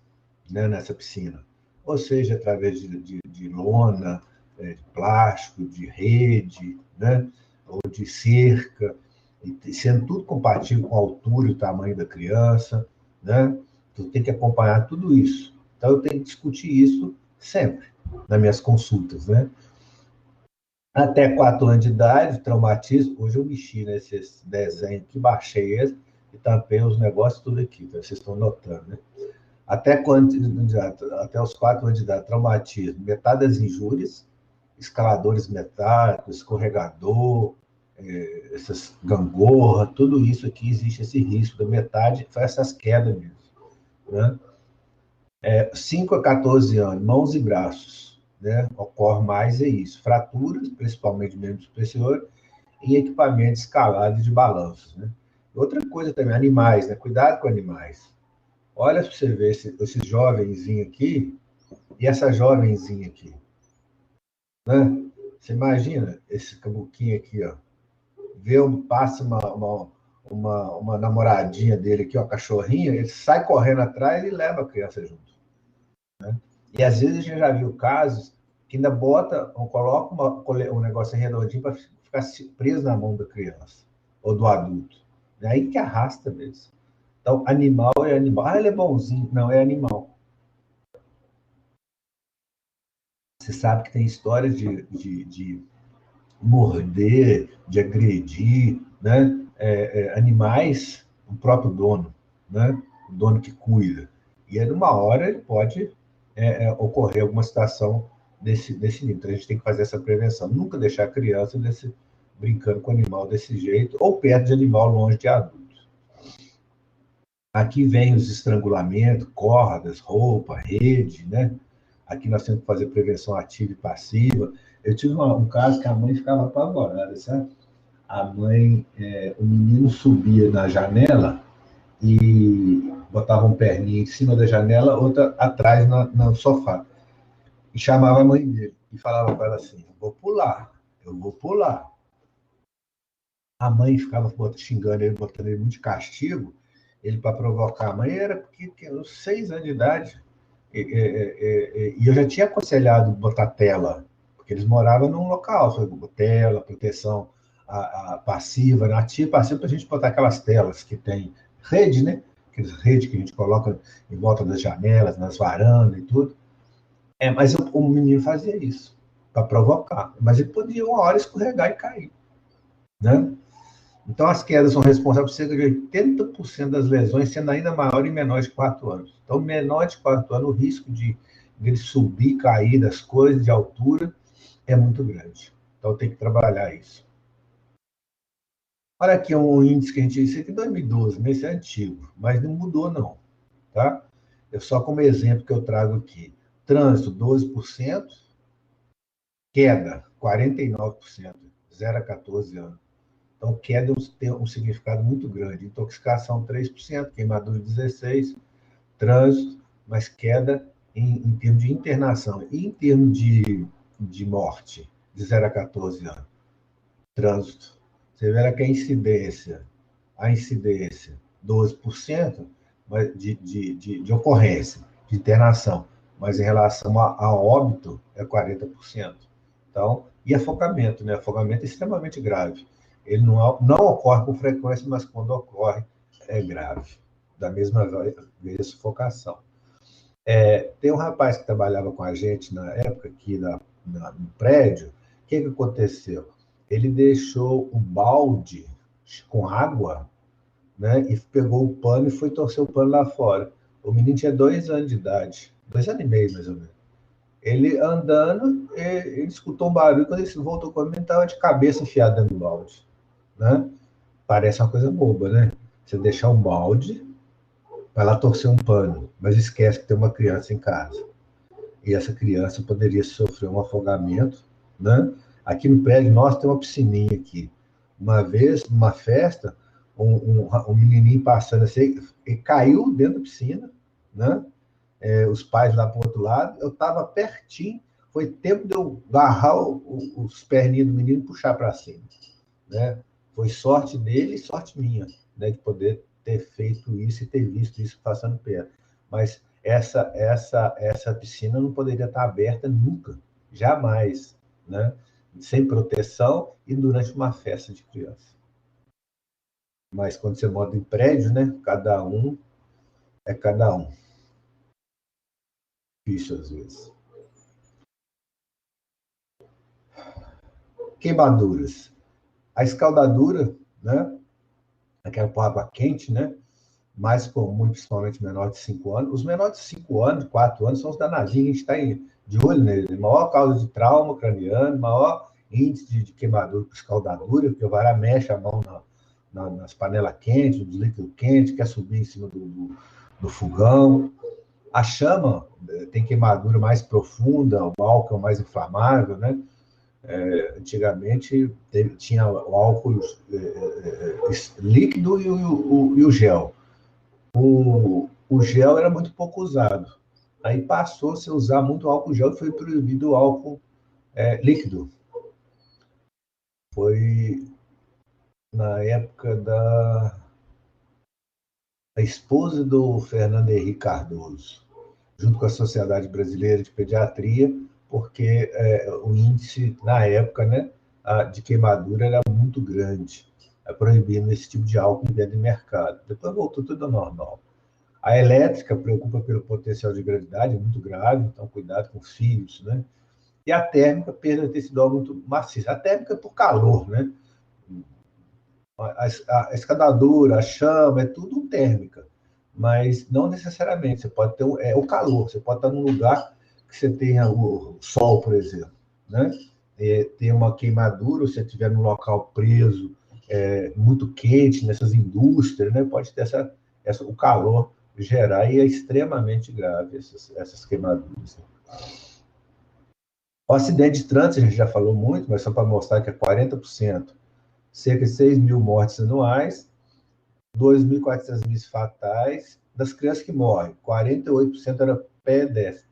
[SPEAKER 1] né, nessa piscina. Ou seja, através de lona, de plástico, de rede, né, ou de cerca, e sendo tudo compatível com a altura e o tamanho da criança. Né? Então, tem que acompanhar tudo isso. Então, eu tenho que discutir isso sempre, nas minhas consultas. Né? Até 4 anos de idade, traumatismo. Hoje eu mexi nesses desenhos aqui, baixei eles e tampei os negócios tudo aqui, então vocês estão notando, né? Até os 4 anos de idade, traumatismo, metade das injúrias, escaladores metálicos, escorregador, essas gangorra, tudo isso aqui existe esse risco da metade, foi essas quedas mesmo. Né? 5 a 14 anos, mãos e braços. Né? Ocorre mais isso. Fraturas, principalmente de membros superiores, em equipamentos escalados de balanços. Né? Outra coisa também, animais, né? Cuidado com animais. Olha para você ver esse jovenzinho aqui e essa jovenzinha aqui. Né? Você imagina esse cabuquinho aqui, ó. Passa uma namoradinha dele aqui, uma cachorrinha, ele sai correndo atrás e leva a criança junto. Né? E às vezes a gente já viu casos que ainda coloca um negócio redondinho para ficar preso na mão da criança ou do adulto. É aí que arrasta mesmo. Então, animal é animal. Ah, ele é bonzinho. Não, é animal. Você sabe que tem histórias de morder, de agredir, né? Animais, o próprio dono, né? O dono que cuida. E aí, numa hora, ele pode ocorrer alguma situação desse nível. Então, a gente tem que fazer essa prevenção. Nunca deixar a criança brincando com o animal desse jeito, ou perto de animal, longe de adulto. Aqui vem os estrangulamentos, cordas, roupa, rede, né? Aqui nós temos que fazer prevenção ativa e passiva. Eu tive um caso que a mãe ficava apavorada, sabe? A mãe, o menino subia na janela e botava um perninho em cima da janela, outra atrás no sofá. E chamava a mãe dele e falava para ela assim: eu vou pular, eu vou pular. A mãe ficava xingando ele, botando ele muito de castigo. Ele, para provocar a mãe, era porque tinha uns 6 anos de idade. E eu já tinha aconselhado botar tela, porque eles moravam num local, tela, proteção passiva, né? Ativa, passiva, para a gente botar aquelas telas que tem rede, né? Aquelas redes que a gente coloca em volta das janelas, nas varandas e tudo. Mas o menino fazia isso, para provocar. Mas ele podia, uma hora, escorregar e cair, né? Então, as quedas são responsáveis por cerca de 80% das lesões, sendo ainda maior em menores de 4 anos. Então, menor de 4 anos, o risco de ele subir, cair das coisas de altura é muito grande. Então, tem que trabalhar isso. Olha aqui um índice que a gente disse aqui em 2012, né? Esse é antigo, mas não mudou, não. Tá? Eu só como exemplo que eu trago aqui. Trânsito, 12%, queda, 49%, 0 a 14 anos. Então, queda tem um significado muito grande. Intoxicação, 3%, queimadura, 16%, trânsito, mas queda em termos de internação. E em termos de morte, de 0 a 14 anos, trânsito. Você verá que a incidência, 12%, mas de ocorrência, de internação, mas em relação a óbito, é 40%. Então, e afogamento, né? Afogamento é extremamente grave. Ele não ocorre com frequência, mas quando ocorre, é grave. Da mesma vez, sufocação. Tem um rapaz que trabalhava com a gente na época, aqui no prédio. O que aconteceu? Ele deixou o balde com água, né? E pegou o pano e foi torcer o pano lá fora. O menino tinha 2 anos de idade, 2 anos e meio, mais ou menos. Ele andando, ele escutou um barulho, quando ele voltou com ele, ele estava de cabeça enfiada dentro do balde, né? Parece uma coisa boba, né? Você deixar um balde, vai lá torcer um pano, mas esquece que tem uma criança em casa. E essa criança poderia sofrer um afogamento, né? Aqui no prédio nosso tem uma piscininha aqui. Uma vez, numa festa, um menininho passando assim, e caiu dentro da piscina, né? Os pais lá para o outro lado, eu estava pertinho, foi tempo de eu agarrar os perninhos do menino e puxar para cima, né? Foi sorte dele e sorte minha, né, de poder ter feito isso e ter visto isso passando perto. Mas essa piscina não poderia estar aberta nunca, jamais, né? Sem proteção e durante uma festa de criança. Mas quando você mora em prédio, né? Cada um é cada um. Difícil às vezes. Queimaduras. A escaldadura, né? Aquela com água quente, né? Mais comum, principalmente menor de 5 anos. Os menores de 5 anos, 4 anos, são os danadinhos, a gente está de olho neles. Maior causa de trauma craniano, maior índice de queimadura por escaldadura, porque o vará mexe a mão nas panelas quentes, nos líquidos quentes, quer subir em cima do fogão. A chama tem queimadura mais profunda, o álcool é mais inflamável, né? Antigamente tinha o álcool líquido e o gel. O gel era muito pouco usado. Aí passou a se usar muito álcool gel e foi proibido o álcool líquido. Foi na época da esposa do Fernando Henrique Cardoso, junto com a Sociedade Brasileira de Pediatria, porque o índice, na época, né, de queimadura era muito grande, proibindo esse tipo de álcool em venda de mercado. Depois voltou tudo ao normal. A elétrica preocupa pelo potencial de gravidade, é muito grave, então cuidado com os filhos, né? E a térmica, perda de tecido muito maciça. A térmica é por calor, né? A escadadura, a chama, é tudo térmica, mas não necessariamente. Você pode ter o calor, você pode estar num lugar que você tenha o sol, por exemplo, né? Tem uma queimadura, se você estiver num local preso, muito quente, nessas indústrias, né? Pode ter o calor gerar, e é extremamente grave essas queimaduras. O acidente de trânsito, a gente já falou muito, mas só para mostrar que é 40%, cerca de 6 mil mortes anuais, 2.400 fatais. Das crianças que morrem, 48% eram pedestres,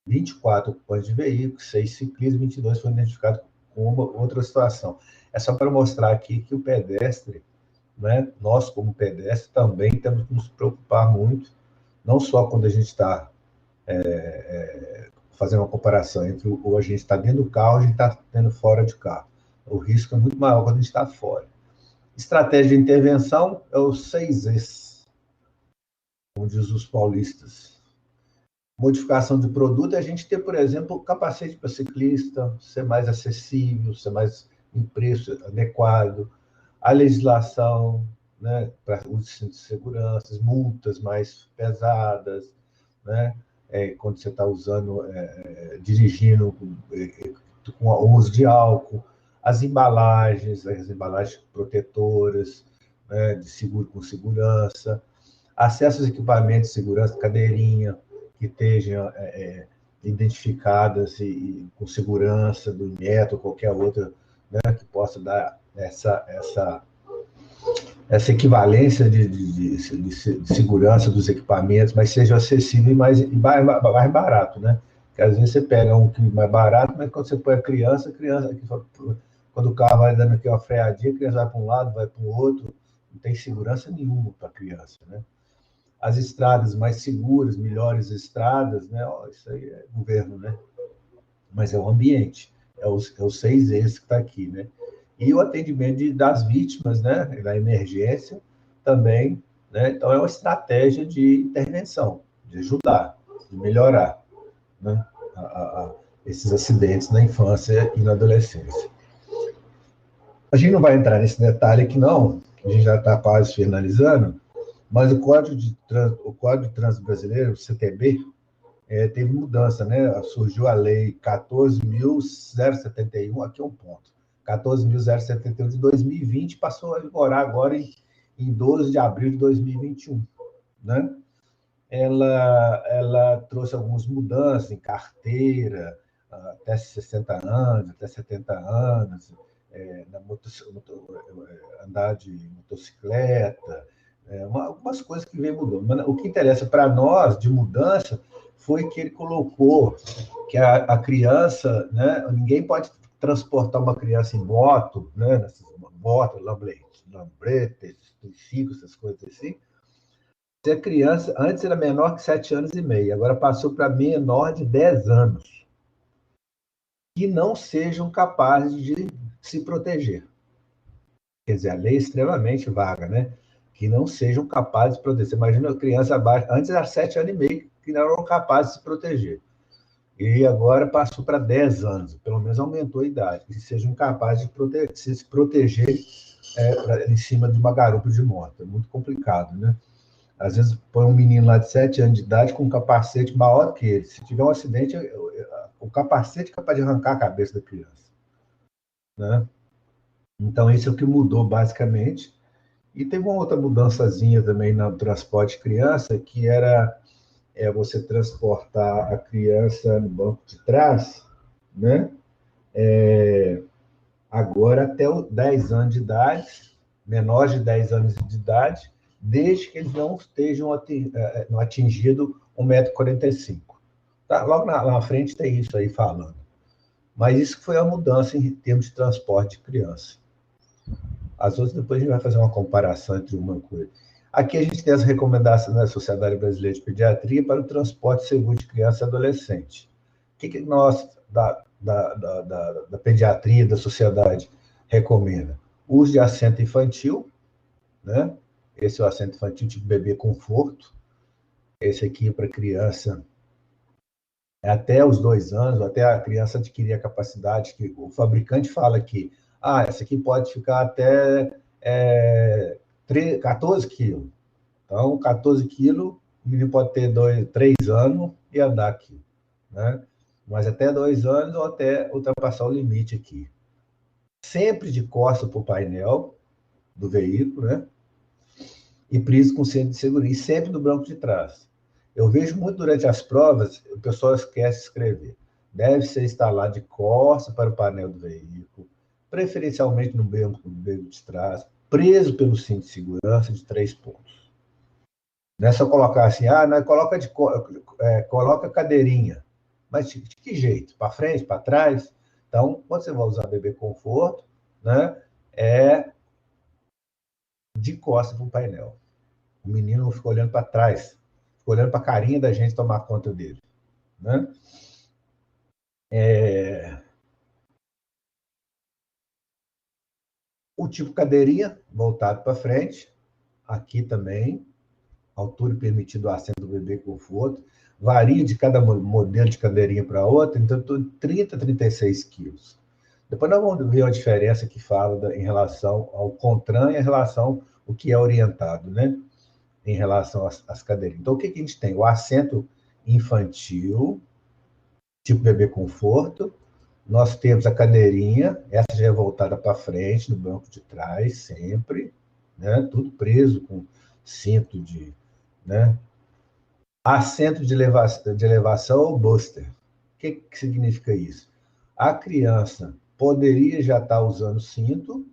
[SPEAKER 1] 24 ocupantes de veículos, 6 ciclistas, 22 foram identificados com uma outra situação. É só para mostrar aqui que o pedestre, né, nós como pedestre também temos que nos preocupar muito, não só quando a gente está fazendo uma comparação entre o a gente está dentro do carro e a gente está dentro fora de carro. O risco é muito maior quando a gente está fora. Estratégia de intervenção é o 6Es, como diz os paulistas. Modificação de produto é a gente ter, por exemplo, capacete para ciclista, ser mais acessível, ser mais em preço adequado, a legislação, né, para uso de cinto de segurança, multas mais pesadas, né, quando você está usando, dirigindo com o uso de álcool, as embalagens protetoras, né, de seguro com segurança, acesso aos equipamentos de segurança, cadeirinha, que estejam identificadas com segurança do INET ou qualquer outra, né, que possa dar essa equivalência de segurança dos equipamentos, mas seja acessível e mais barato, né? Porque às vezes você pega um que mais barato, mas quando você põe a criança quando o carro vai dando aqui uma freadinha, a criança vai para um lado, vai para o outro, não tem segurança nenhuma para a criança, né? As estradas mais seguras, melhores estradas, né? Isso aí é governo, né? Mas é o ambiente, é os 6Es que está aqui, né? E o atendimento das vítimas, né? Da emergência também, né? Então, é uma estratégia de intervenção, de ajudar, de melhorar, né? Esses acidentes na infância e na adolescência. A gente não vai entrar nesse detalhe aqui, não, a gente já está quase finalizando, mas o Código de Trânsito Brasileiro, o CTB, teve mudança, né? Surgiu a lei 14.071, aqui é um ponto, 14.071 de 2020, passou a vigorar agora em 12 de abril de 2021, né? Ela trouxe algumas mudanças em carteira, até 60 anos, até 70 anos, andar de motocicleta, algumas coisas que vem mudando. Mas o que interessa para nós de mudança foi que ele colocou que a criança, né, ninguém pode transportar uma criança em moto, né, nessas motos, lambretes, triciclos, essas coisas assim. Se a criança, antes era menor que 7 anos e meio, agora passou para menor de 10 anos, que não sejam capazes de se proteger. Quer dizer, a lei é extremamente vaga, né? Que não sejam capazes de proteger. Você imagina a criança abaixo, antes era 7 anos e meio, que não eram capazes de se proteger. E agora passou para 10 anos, pelo menos aumentou a idade, que sejam capazes de se proteger em cima de uma garupa de moto. É muito complicado, né? Às vezes põe um menino lá de 7 anos de idade com um capacete maior que ele. Se tiver um acidente, o capacete é capaz de arrancar a cabeça da criança, né? Então, isso é o que mudou, basicamente. E teve uma outra mudançazinha também no transporte de criança, que era você transportar a criança no banco de trás, né? Agora até os 10 anos de idade, menores de 10 anos de idade, desde que eles não estejam atingido 1,45 m. Tá? Logo na frente tem isso aí falando. Mas isso foi a mudança em termos de transporte de criança. As outras, depois a gente vai fazer uma comparação entre uma coisa. Aqui a gente tem as recomendações da Sociedade Brasileira de Pediatria para o transporte seguro de criança e adolescente. O que nós, da pediatria, da sociedade, recomenda? O uso de assento infantil, né? Esse é o assento infantil tipo bebê conforto. Esse aqui é para criança até os 2 anos, até a criança adquirir a capacidade que o fabricante fala que essa aqui pode ficar até 14 quilos. Então, 14 quilos, o menino pode ter 3 anos e andar aqui, né? Mas até 2 anos ou até ultrapassar o limite aqui. Sempre de costas para o painel do veículo, né? e priso com cinto de segurança, e sempre no banco de trás. Eu vejo muito durante as provas, o pessoal esquece de escrever. Deve ser instalado de costas para o painel do veículo, preferencialmente no banco de trás, preso pelo cinto de segurança de 3 pontos. Não é só colocar assim, não, coloca a cadeirinha. Mas de que jeito? Para frente, para trás? Então, quando você vai usar bebê conforto, né, é de costas para o painel. O menino não fica olhando para trás, fica olhando para a carinha da gente tomar conta dele. Né? O tipo cadeirinha, voltado para frente, aqui também, altura permitida do assento do bebê conforto, varia de cada modelo de cadeirinha para outra, então 30 a 36 quilos. Depois nós vamos ver a diferença que fala em relação ao CONTRAN e em relação ao que é orientado, né? Em relação às cadeirinhas. Então, o que a gente tem? O assento infantil, tipo bebê conforto. Nós temos a cadeirinha, essa já é voltada para frente, no banco de trás, sempre, né? Tudo preso com cinto de, né? Assento de elevação ou booster. O que significa isso? A criança poderia já estar usando cinto,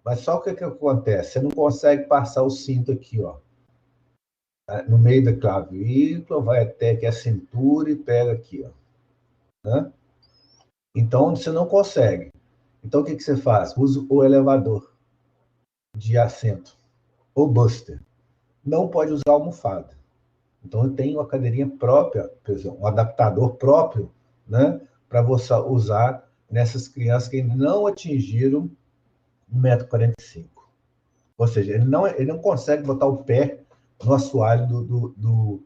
[SPEAKER 1] mas só o que acontece? Você não consegue passar o cinto aqui, ó, no meio da clavícula, vai até aqui a cintura e pega aqui, ó, né? Então, você não consegue. Então, o que você faz? Usa o elevador de assento, ou buster. Não pode usar almofada. Então, eu tenho uma cadeirinha própria, um adaptador próprio, né, para você usar nessas crianças que não atingiram 1,45 m. Ou seja, ele não consegue botar o pé no assoalho do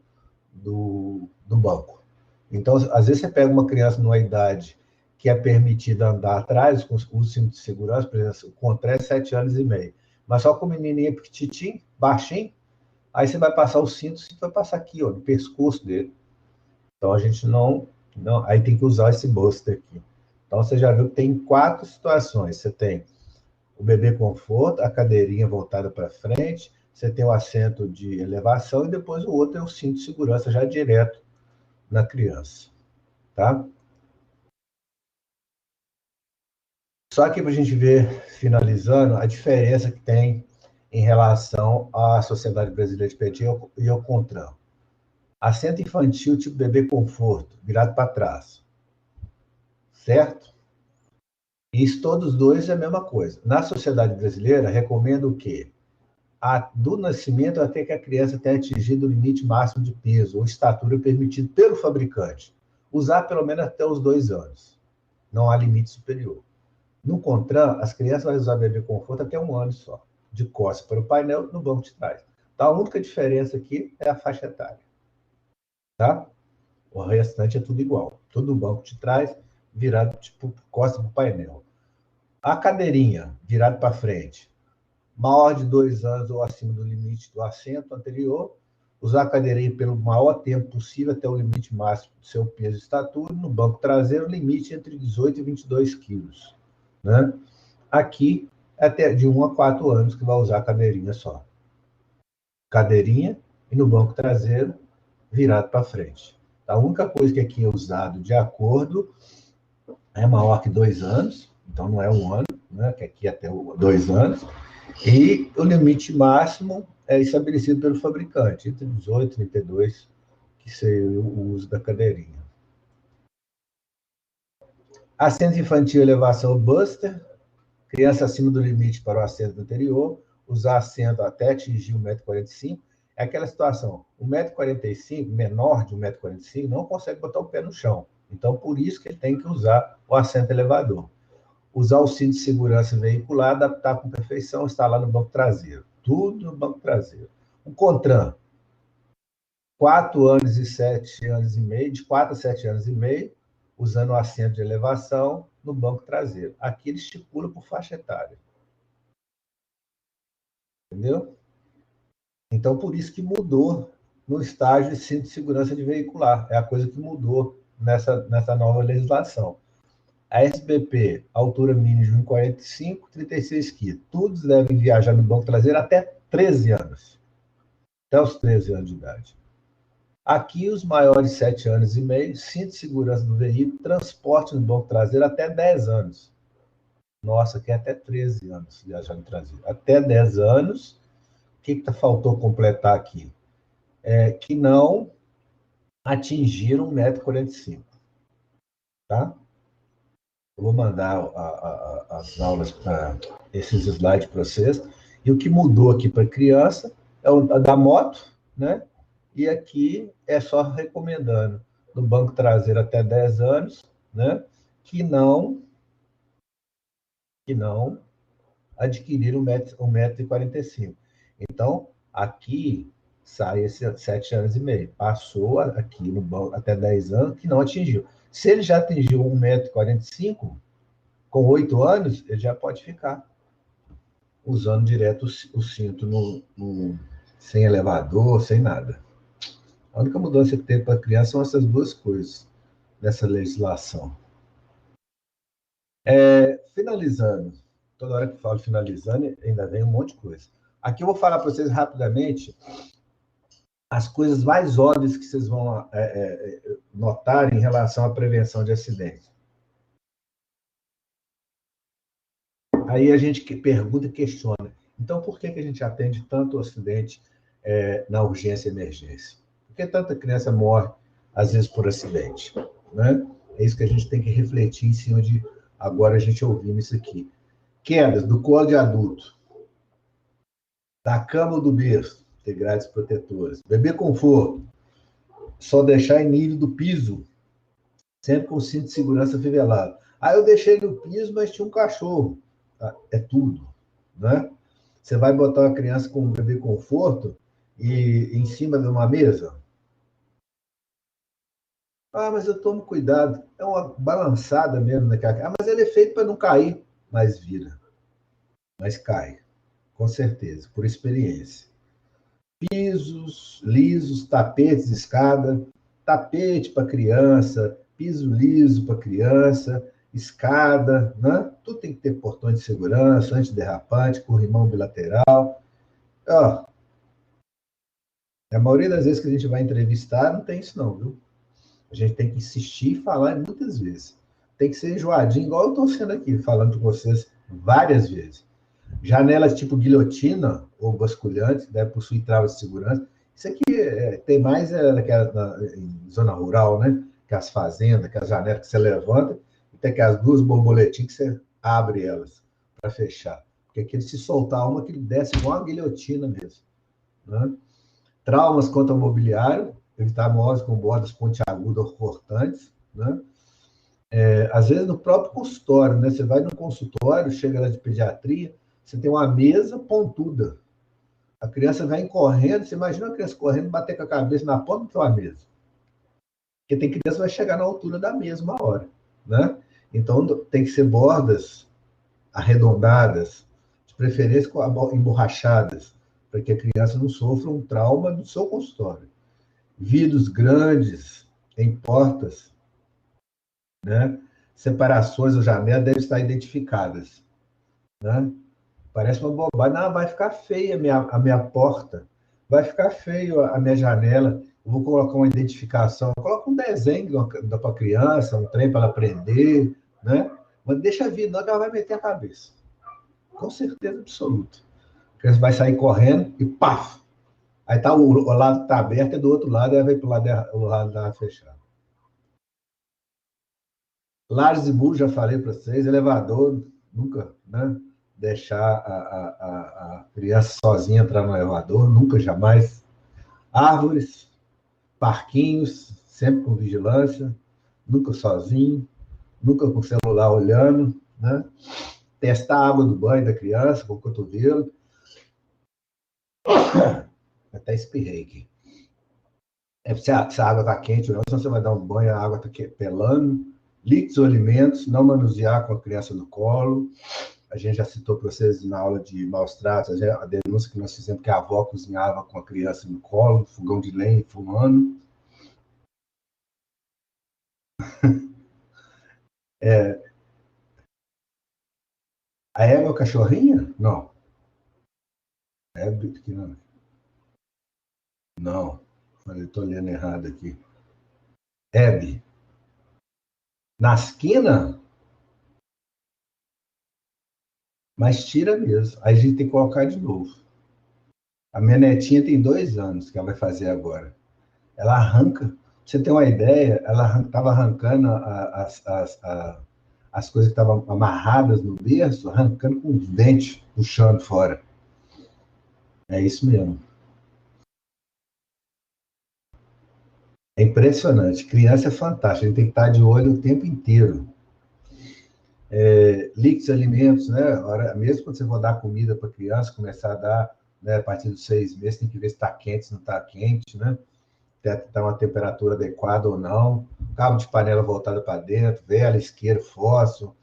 [SPEAKER 1] banco. Então, às vezes, você pega uma criança numa idade que é permitida andar atrás, com o cinto de segurança, por exemplo, com 7 anos e meio, mas só com o menininho petitinho, baixinho, aí você vai passar o cinto vai passar aqui, ó, no pescoço dele. Então, a gente não... Aí tem que usar esse buster aqui. Então, você já viu que tem 4 situações. Você tem o bebê conforto, a cadeirinha voltada para frente, você tem o assento de elevação e depois o outro é o cinto de segurança já direto na criança, tá? Só que para a gente ver, finalizando, a diferença que tem em relação à Sociedade Brasileira de Pediatria e ao CONTRAN. Assento infantil tipo bebê conforto, virado para trás, certo? Isso todos dois é a mesma coisa. Na Sociedade Brasileira, recomendo o quê? Do nascimento até que a criança tenha atingido o limite máximo de peso ou estatura permitido pelo fabricante. Usar pelo menos até os 2 anos. Não há limite superior. No CONTRAN, as crianças vão usar bebê conforto até 1 ano só, de costas para o painel no banco de trás. Então, a única diferença aqui é a faixa etária. Tá? O restante é tudo igual. Tudo no banco de trás, virado tipo costas para o painel. A cadeirinha, virado para frente, maior de 2 anos ou acima do limite do assento anterior, usar a cadeirinha pelo maior tempo possível até o limite máximo do seu peso e estatura, no banco traseiro, limite entre 18 e 22 quilos. Né? Aqui, até de 1 a 4 anos que vai usar a cadeirinha só. Cadeirinha e no banco traseiro, virado para frente. A única coisa que aqui é usado de acordo é maior que 2 anos, então não é 1 ano, né? Que aqui é até 2 anos, e o limite máximo é estabelecido pelo fabricante, entre 18 e 32, que seria o uso da cadeirinha. Assento infantil, elevação buster, criança acima do limite para o assento anterior, usar assento até atingir 1,45 m, é aquela situação, 1,45 m, menor de 1,45 m, não consegue botar o pé no chão. Então, por isso que ele tem que usar o assento elevador. Usar o cinto de segurança veicular, adaptar com perfeição, instalar no banco traseiro. Tudo no banco traseiro. O CONTRAN, 4 anos e 7 anos e meio, de 4 a 7 anos e meio, usando o assento de elevação no banco traseiro. Aqui ele estipula por faixa etária. Entendeu? Então, por isso que mudou no estágio de cinto de segurança de veicular. É a coisa que mudou nessa nova legislação. A SBP, altura mínima de 1,45 m, 36 kg. Todos devem viajar no banco traseiro até 13 anos. até os 13 anos de idade. Aqui, os maiores de 7 anos e meio, cinto de segurança do veículo, transporte no banco traseiro até 10 anos. Nossa, aqui é até 13 anos viajando no traseiro. Até 10 anos, o que faltou completar aqui? Que não atingiram 1,45 m. Tá? Eu vou mandar as aulas para esses slides para vocês. E o que mudou aqui para criança é o da moto, né? E aqui é só recomendando no banco traseiro até 10 anos, né? Que não adquiriram 1,45 m. Então, aqui sai esse 7 anos e meio. Passou aqui no banco até 10 anos que não atingiu. Se ele já atingiu 1,45 m, com 8 anos, ele já pode ficar usando direto o cinto sem elevador, sem nada. A única mudança que teve para a criança são essas duas coisas dessa legislação. Finalizando, toda hora que falo finalizando, ainda vem um monte de coisa. Aqui eu vou falar para vocês rapidamente as coisas mais óbvias que vocês vão notar em relação à prevenção de acidentes. Aí a gente pergunta e questiona. Então, por que a gente atende tanto acidente na urgência e emergência? Por que tanta criança morre, às vezes, por acidente? Né? É isso que a gente tem que refletir em cima de agora a gente ouvindo isso aqui. Quedas do colo de adulto, da cama ou do berço, ter grades protetoras. Bebê conforto, só deixar em nível do piso, sempre com o cinto de segurança fivelado. Eu deixei no piso, mas tinha um cachorro. É tudo, né? Você vai botar uma criança com um bebê conforto e em cima de uma mesa? Mas eu tomo cuidado. É uma balançada mesmo naquela. Mas ele é feito para não cair. Mas vira. Mas cai. Com certeza, por experiência. Pisos lisos, tapetes de escada, tapete para criança, piso liso para criança, escada, né? Tudo tem que ter portões de segurança, antiderrapante, corrimão bilateral. Ó, a maioria das vezes que a gente vai entrevistar, não tem isso não, viu? A gente tem que insistir e falar muitas vezes. Tem que ser enjoadinho, igual eu estou sendo aqui, falando com vocês várias vezes. Janelas tipo guilhotina ou basculhante, deve possuir travas de segurança. Isso aqui tem mais em zona rural, né? Que as fazendas, que as janelas que você levanta, e tem aquelas duas borboletinhas que você abre elas para fechar. Porque aqui, se soltar uma, que desce igual uma guilhotina mesmo. Né? Traumas contra o mobiliário, evitar móveis com bordas pontiagudas ou cortantes. Né? Às vezes, no próprio consultório, né? Você vai no consultório, chega lá de pediatria, você tem uma mesa pontuda. A criança vem correndo, você imagina a criança correndo, bater com a cabeça na ponta da mesa. Porque tem criança que vai chegar na altura da mesa uma hora. Né? Então, tem que ser bordas arredondadas, de preferência emborrachadas, para que a criança não sofra um trauma no seu consultório. Vidros grandes em portas, né? Separações ou janelas devem estar identificadas. Né? Parece uma bobagem. Não, vai ficar feia a minha porta, vai ficar feio a minha janela. Eu vou colocar uma identificação, coloca um desenho para a criança, um trem para ela aprender, né? Mas deixa vir, não, ela vai meter a cabeça. Com certeza absoluta. A criança vai sair correndo e paf! Aí tá, o lado está aberto e do outro lado ela vai para o lado da fechado. Lares e burros, já falei para vocês, elevador, nunca, né? Deixar a criança sozinha entrar no elevador, nunca, jamais. Árvores, parquinhos, sempre com vigilância, nunca sozinho, nunca com o celular olhando, né? Testar a água do banho da criança com o cotovelo. Até espirrei aqui. Se a água está quente ou não, senão você vai dar um banho, a água está pelando. Líquidos ou alimentos, não manusear com a criança no colo. A gente já citou para vocês na aula de maus tratos, a denúncia que nós fizemos que a avó cozinhava com a criança no colo, fogão de lenha, fumando. A égua é o cachorrinha? Não. É pequena. Não, eu estou lendo errado aqui. Hebe. Na esquina? Mas tira mesmo. Aí a gente tem que colocar de novo. A minha netinha tem 2 anos que ela vai fazer agora. Ela arranca. Pra você ter uma ideia, ela estava arrancando as coisas que estavam amarradas no berço, arrancando com os dentes, puxando fora. É isso mesmo. É impressionante. Criança é fantástica. A gente tem que estar de olho o tempo inteiro. Líquidos, alimentos, né? Mesmo quando você for dar comida para a criança, começar a dar, né, a partir dos 6 meses, tem que ver se está quente, se não está quente, né? Está uma temperatura adequada ou não. Cabo de panela voltada para dentro, vela, isqueiro, fósforo.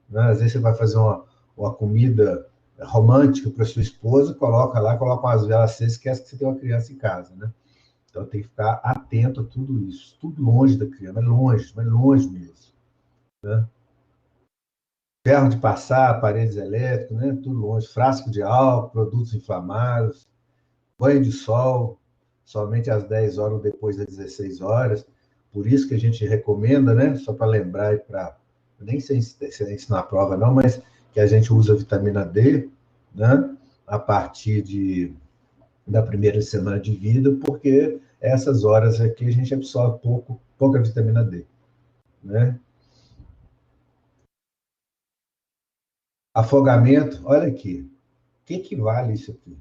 [SPEAKER 1] Né? Às vezes você vai fazer uma comida romântica para sua esposa, coloca lá, coloca umas velas acesas, esquece que você tem uma criança em casa, né? Então tem que ficar atento a tudo isso. Tudo longe da criança, mas longe mesmo. Né? Ferro de passar, aparelhos elétricos, né? Tudo longe. Frasco de álcool, produtos inflamáveis, banho de sol, somente às 10 horas ou depois das 16 horas. Por isso que a gente recomenda, né? Só para lembrar, nem sei se é isso na prova, não, mas que a gente usa vitamina D, né? A partir da primeira semana de vida, porque essas horas aqui a gente absorve pouca vitamina D, né? Afogamento, olha aqui. O que vale isso aqui?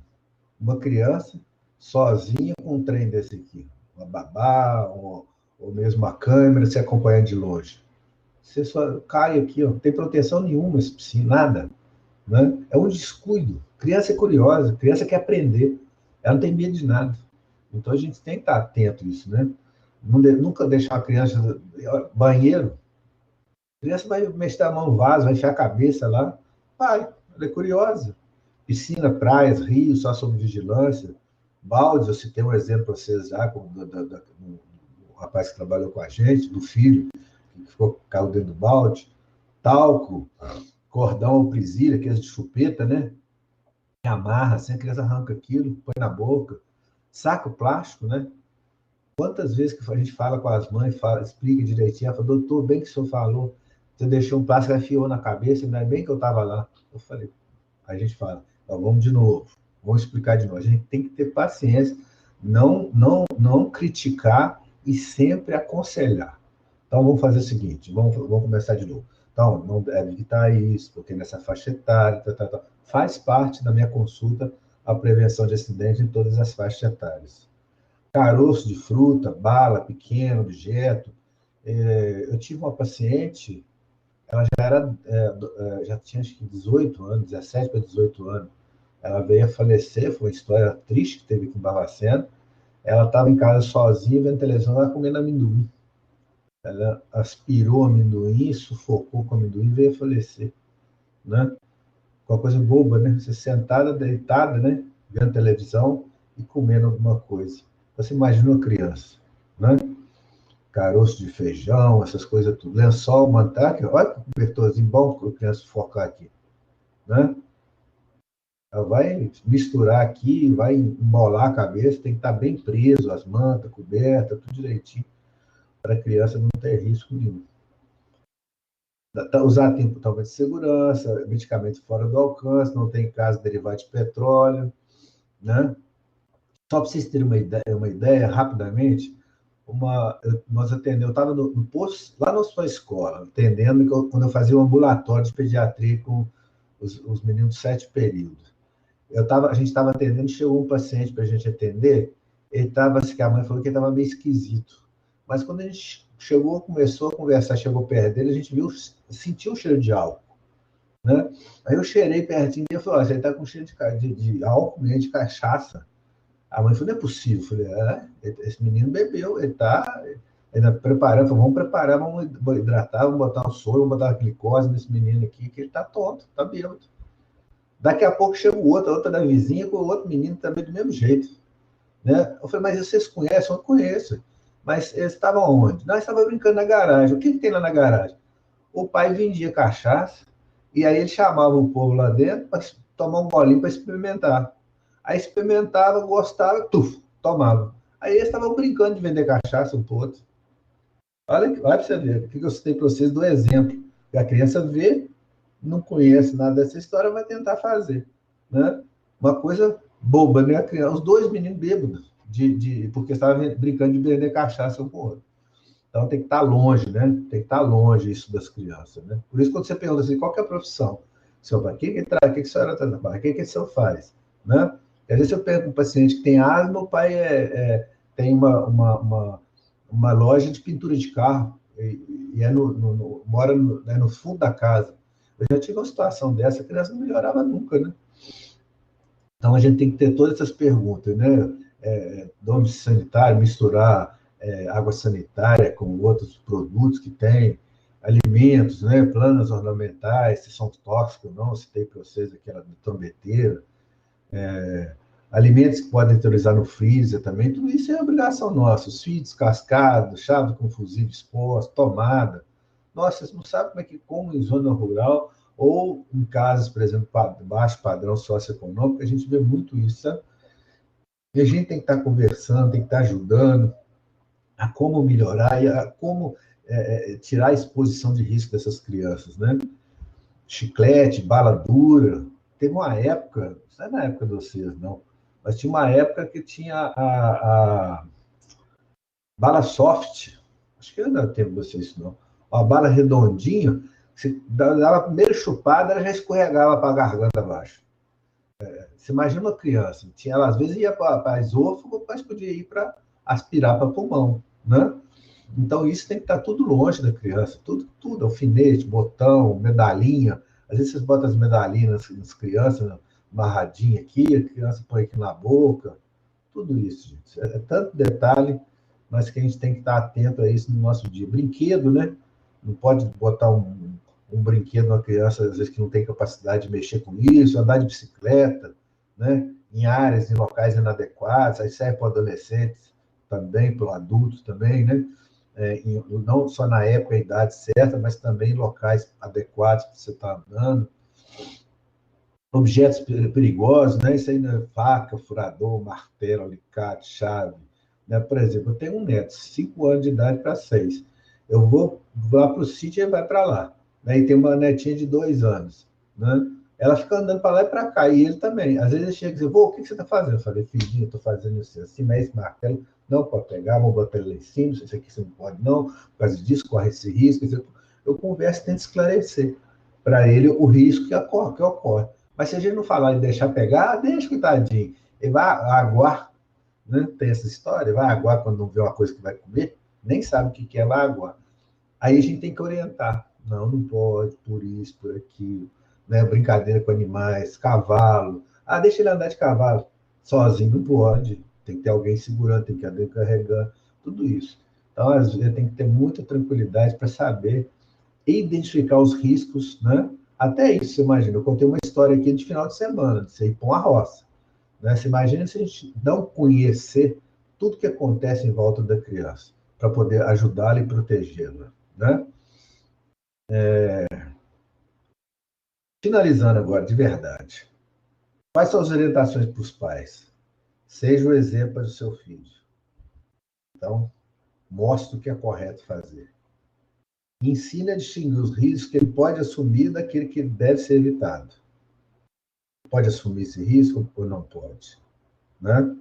[SPEAKER 1] Uma criança sozinha com um trem desse aqui, uma babá, ou mesmo uma câmera, se acompanhando de longe. Você só cai aqui, ó, não tem proteção nenhuma, nada. Né? É um descuido. Criança é curiosa, criança quer aprender, ela não tem medo de nada. Então a gente tem que estar atento a isso, né? Nunca deixar a criança. Banheiro, a criança vai mexer a mão no vaso, vai enfiar a cabeça lá, vai, ela é curiosa. Piscina, praias, rios, só sob vigilância. Baldes, eu citei um exemplo para vocês já, do rapaz que trabalhou com a gente, do filho, que caiu dentro do balde. Talco, cordão ou presilha, aqueles de chupeta, né? Amarra, assim, a criança arranca aquilo, põe na boca. Saco plástico, né? Quantas vezes que a gente fala com as mães, explica direitinho, ela fala, doutor, bem que o senhor falou, você deixou um plástico, afiou na cabeça, ainda bem que eu estava lá. Eu falei, a gente fala, então, vamos de novo, vamos explicar de novo. A gente tem que ter paciência, não criticar e sempre aconselhar. Então, vamos fazer o seguinte, vamos começar de novo. Então, não deve evitar isso, porque nessa faixa etária, faz parte da minha consulta a prevenção de acidentes em todas as faixas etárias. Caroço de fruta, bala, pequeno, objeto. Eu tive uma paciente, ela já tinha acho que 18 anos, 17 para 18 anos. Ela veio a falecer, foi uma história triste que teve aqui em Barbacena. Ela estava em casa sozinha, vendo televisão, ela comendo amendoim. Ela aspirou amendoim, sufocou com amendoim e veio a falecer. Né? Uma coisa boba, né? Você sentada, deitada, né? Vendo televisão e comendo alguma coisa. Você imagina uma criança, né? Caroço de feijão, essas coisas tudo. Lençol, manteiga, olha que cobertorzinho bom para a criança focar aqui, né? Ela vai misturar aqui, vai embolar a cabeça, tem que estar bem preso, as mantas, coberta, tudo direitinho, para a criança não ter risco nenhum. Usar tempo talvez de segurança, medicamento fora do alcance, não tem caso derivado de petróleo, né? Só para vocês terem uma ideia rapidamente, nós atendemos, eu estava no posto, lá na sua escola, atendendo quando eu fazia um ambulatório de pediatria com os meninos de 7 períodos. A gente estava atendendo, chegou um paciente para a gente atender, ele estava, assim, a mãe falou que ele estava meio esquisito. Mas quando a gente começou a conversar, chegou perto dele, a gente sentiu o cheiro de álcool. Né? Aí eu cheirei pertinho dele e falei, você está com cheiro de álcool mesmo, de cachaça. A mãe falou, não é possível. Eu falei, esse menino bebeu, ele está ainda preparando, falei, vamos preparar, vamos hidratar, vamos botar um soro, vamos botar uma glicose nesse menino aqui, que ele está tonto, está bêbado. Daqui a pouco chega o outro, a outra da vizinha, com o outro menino também do mesmo jeito. Né? Eu falei, mas vocês conhecem? Eu conheço. Mas eles estavam onde? Nós estávamos brincando na garagem. O que tem lá na garagem? O pai vendia cachaça, e aí ele chamava o povo lá dentro para tomar um golinho para experimentar. Aí experimentava, gostava, tomava. Aí eles estavam brincando de vender cachaça um pro outro. Olha para você ver, o que eu citei para vocês do exemplo. Que a criança vê, não conhece nada dessa história, vai tentar fazer. Né? Uma coisa boba, né? Os dois meninos bêbados, porque estavam brincando de vender cachaça um com o outro. Então tem que estar longe, né? Tem que estar longe isso das crianças, né? Por isso, quando você pergunta assim, qual que é a profissão? Seu pai, o que a senhora trabalha? O que o senhor faz? Né? Às vezes eu pergunto para um paciente que tem asma, o pai tem uma loja de pintura de carro e mora no fundo da casa. Eu já tive uma situação dessa, a criança não melhorava nunca, né? Então a gente tem que ter todas essas perguntas, né? Nome sanitário, misturar água sanitária com outros produtos que tem, alimentos, né? Plantas ornamentais, se são tóxicos ou não, se tem para vocês aquela trombeteira, alimentos que podem utilizar no freezer também, tudo isso é obrigação nossa. Os fios descascados, chave com fusível exposto, tomada. Nossa, vocês não sabem como em zona rural ou em casas, por exemplo, baixo padrão socioeconômico, a gente vê muito isso, sabe? E a gente tem que estar conversando, tem que estar ajudando a como melhorar e a como tirar a exposição de risco dessas crianças, né? Chiclete, bala dura. Teve uma época, não é na época de vocês, não, mas tinha uma época que tinha a bala soft, acho que não é tempo de vocês, não. Uma bala redondinha, você dava a primeira chupada, ela já escorregava para a garganta abaixo. Você imagina uma criança, ela às vezes ia para esôfago, mas podia ir para aspirar para pulmão, né? Então, isso tem que estar tudo longe da criança, tudo, alfinete, botão, medalhinha. Às vezes vocês botam as medalhinhas nas crianças, amarradinha aqui, a criança põe aqui na boca, tudo isso, gente. É tanto detalhe, mas que a gente tem que estar atento a isso no nosso dia. Brinquedo, né? Não pode botar um brinquedo numa criança, às vezes, que não tem capacidade de mexer com isso, andar de bicicleta, né? Em áreas, em locais inadequados, aí serve para adolescentes também, para adultos também, né? Não só na época, a idade certa, mas também em locais adequados para você estar andando. Objetos perigosos, né? Isso aí, né? Faca, furador, martelo, alicate, chave. Né? Por exemplo, eu tenho um neto, 5 anos de idade para 6. Eu vou lá para o sítio e ele vai para lá. Né? E tem uma netinha de 2 anos. Né? Ela fica andando para lá e para cá, e ele também. Às vezes ele chega e diz, vô, o que você está fazendo? Eu falei, filhinho, eu estou fazendo isso assim, mas esse martelo não pode pegar, vou botar ele lá em cima, isso aqui você não pode não, por causa disso corre esse risco. Eu converso e tento esclarecer para ele o risco que ocorre. Mas se a gente não falar e deixar pegar, deixa, coitadinho. Ele vai aguar, né? Tem essa história, vai aguar quando não vê uma coisa que vai comer, nem sabe o que é, vai aguar. Aí a gente tem que orientar. Não, não pode, por isso, por aquilo. Né? Brincadeira com animais, cavalo. Ah, deixa ele andar de cavalo. Sozinho não pode. Tem que ter alguém segurando, tem que ter alguém carregando, tudo isso. Então, às vezes, tem que ter muita tranquilidade para saber identificar os riscos, né? Até isso, você imagina, eu contei uma história aqui de final de semana, de você ir para uma roça. Né? Você imagina se a gente não conhecer tudo que acontece em volta da criança, para poder ajudá-la e protegê-la. Né? Finalizando agora, de verdade. Quais são as orientações para os pais? Seja o exemplo do seu filho. Então, mostre o que é correto fazer. Ensine a distinguir os riscos que ele pode assumir daquele que deve ser evitado. Pode assumir esse risco ou não pode? Né?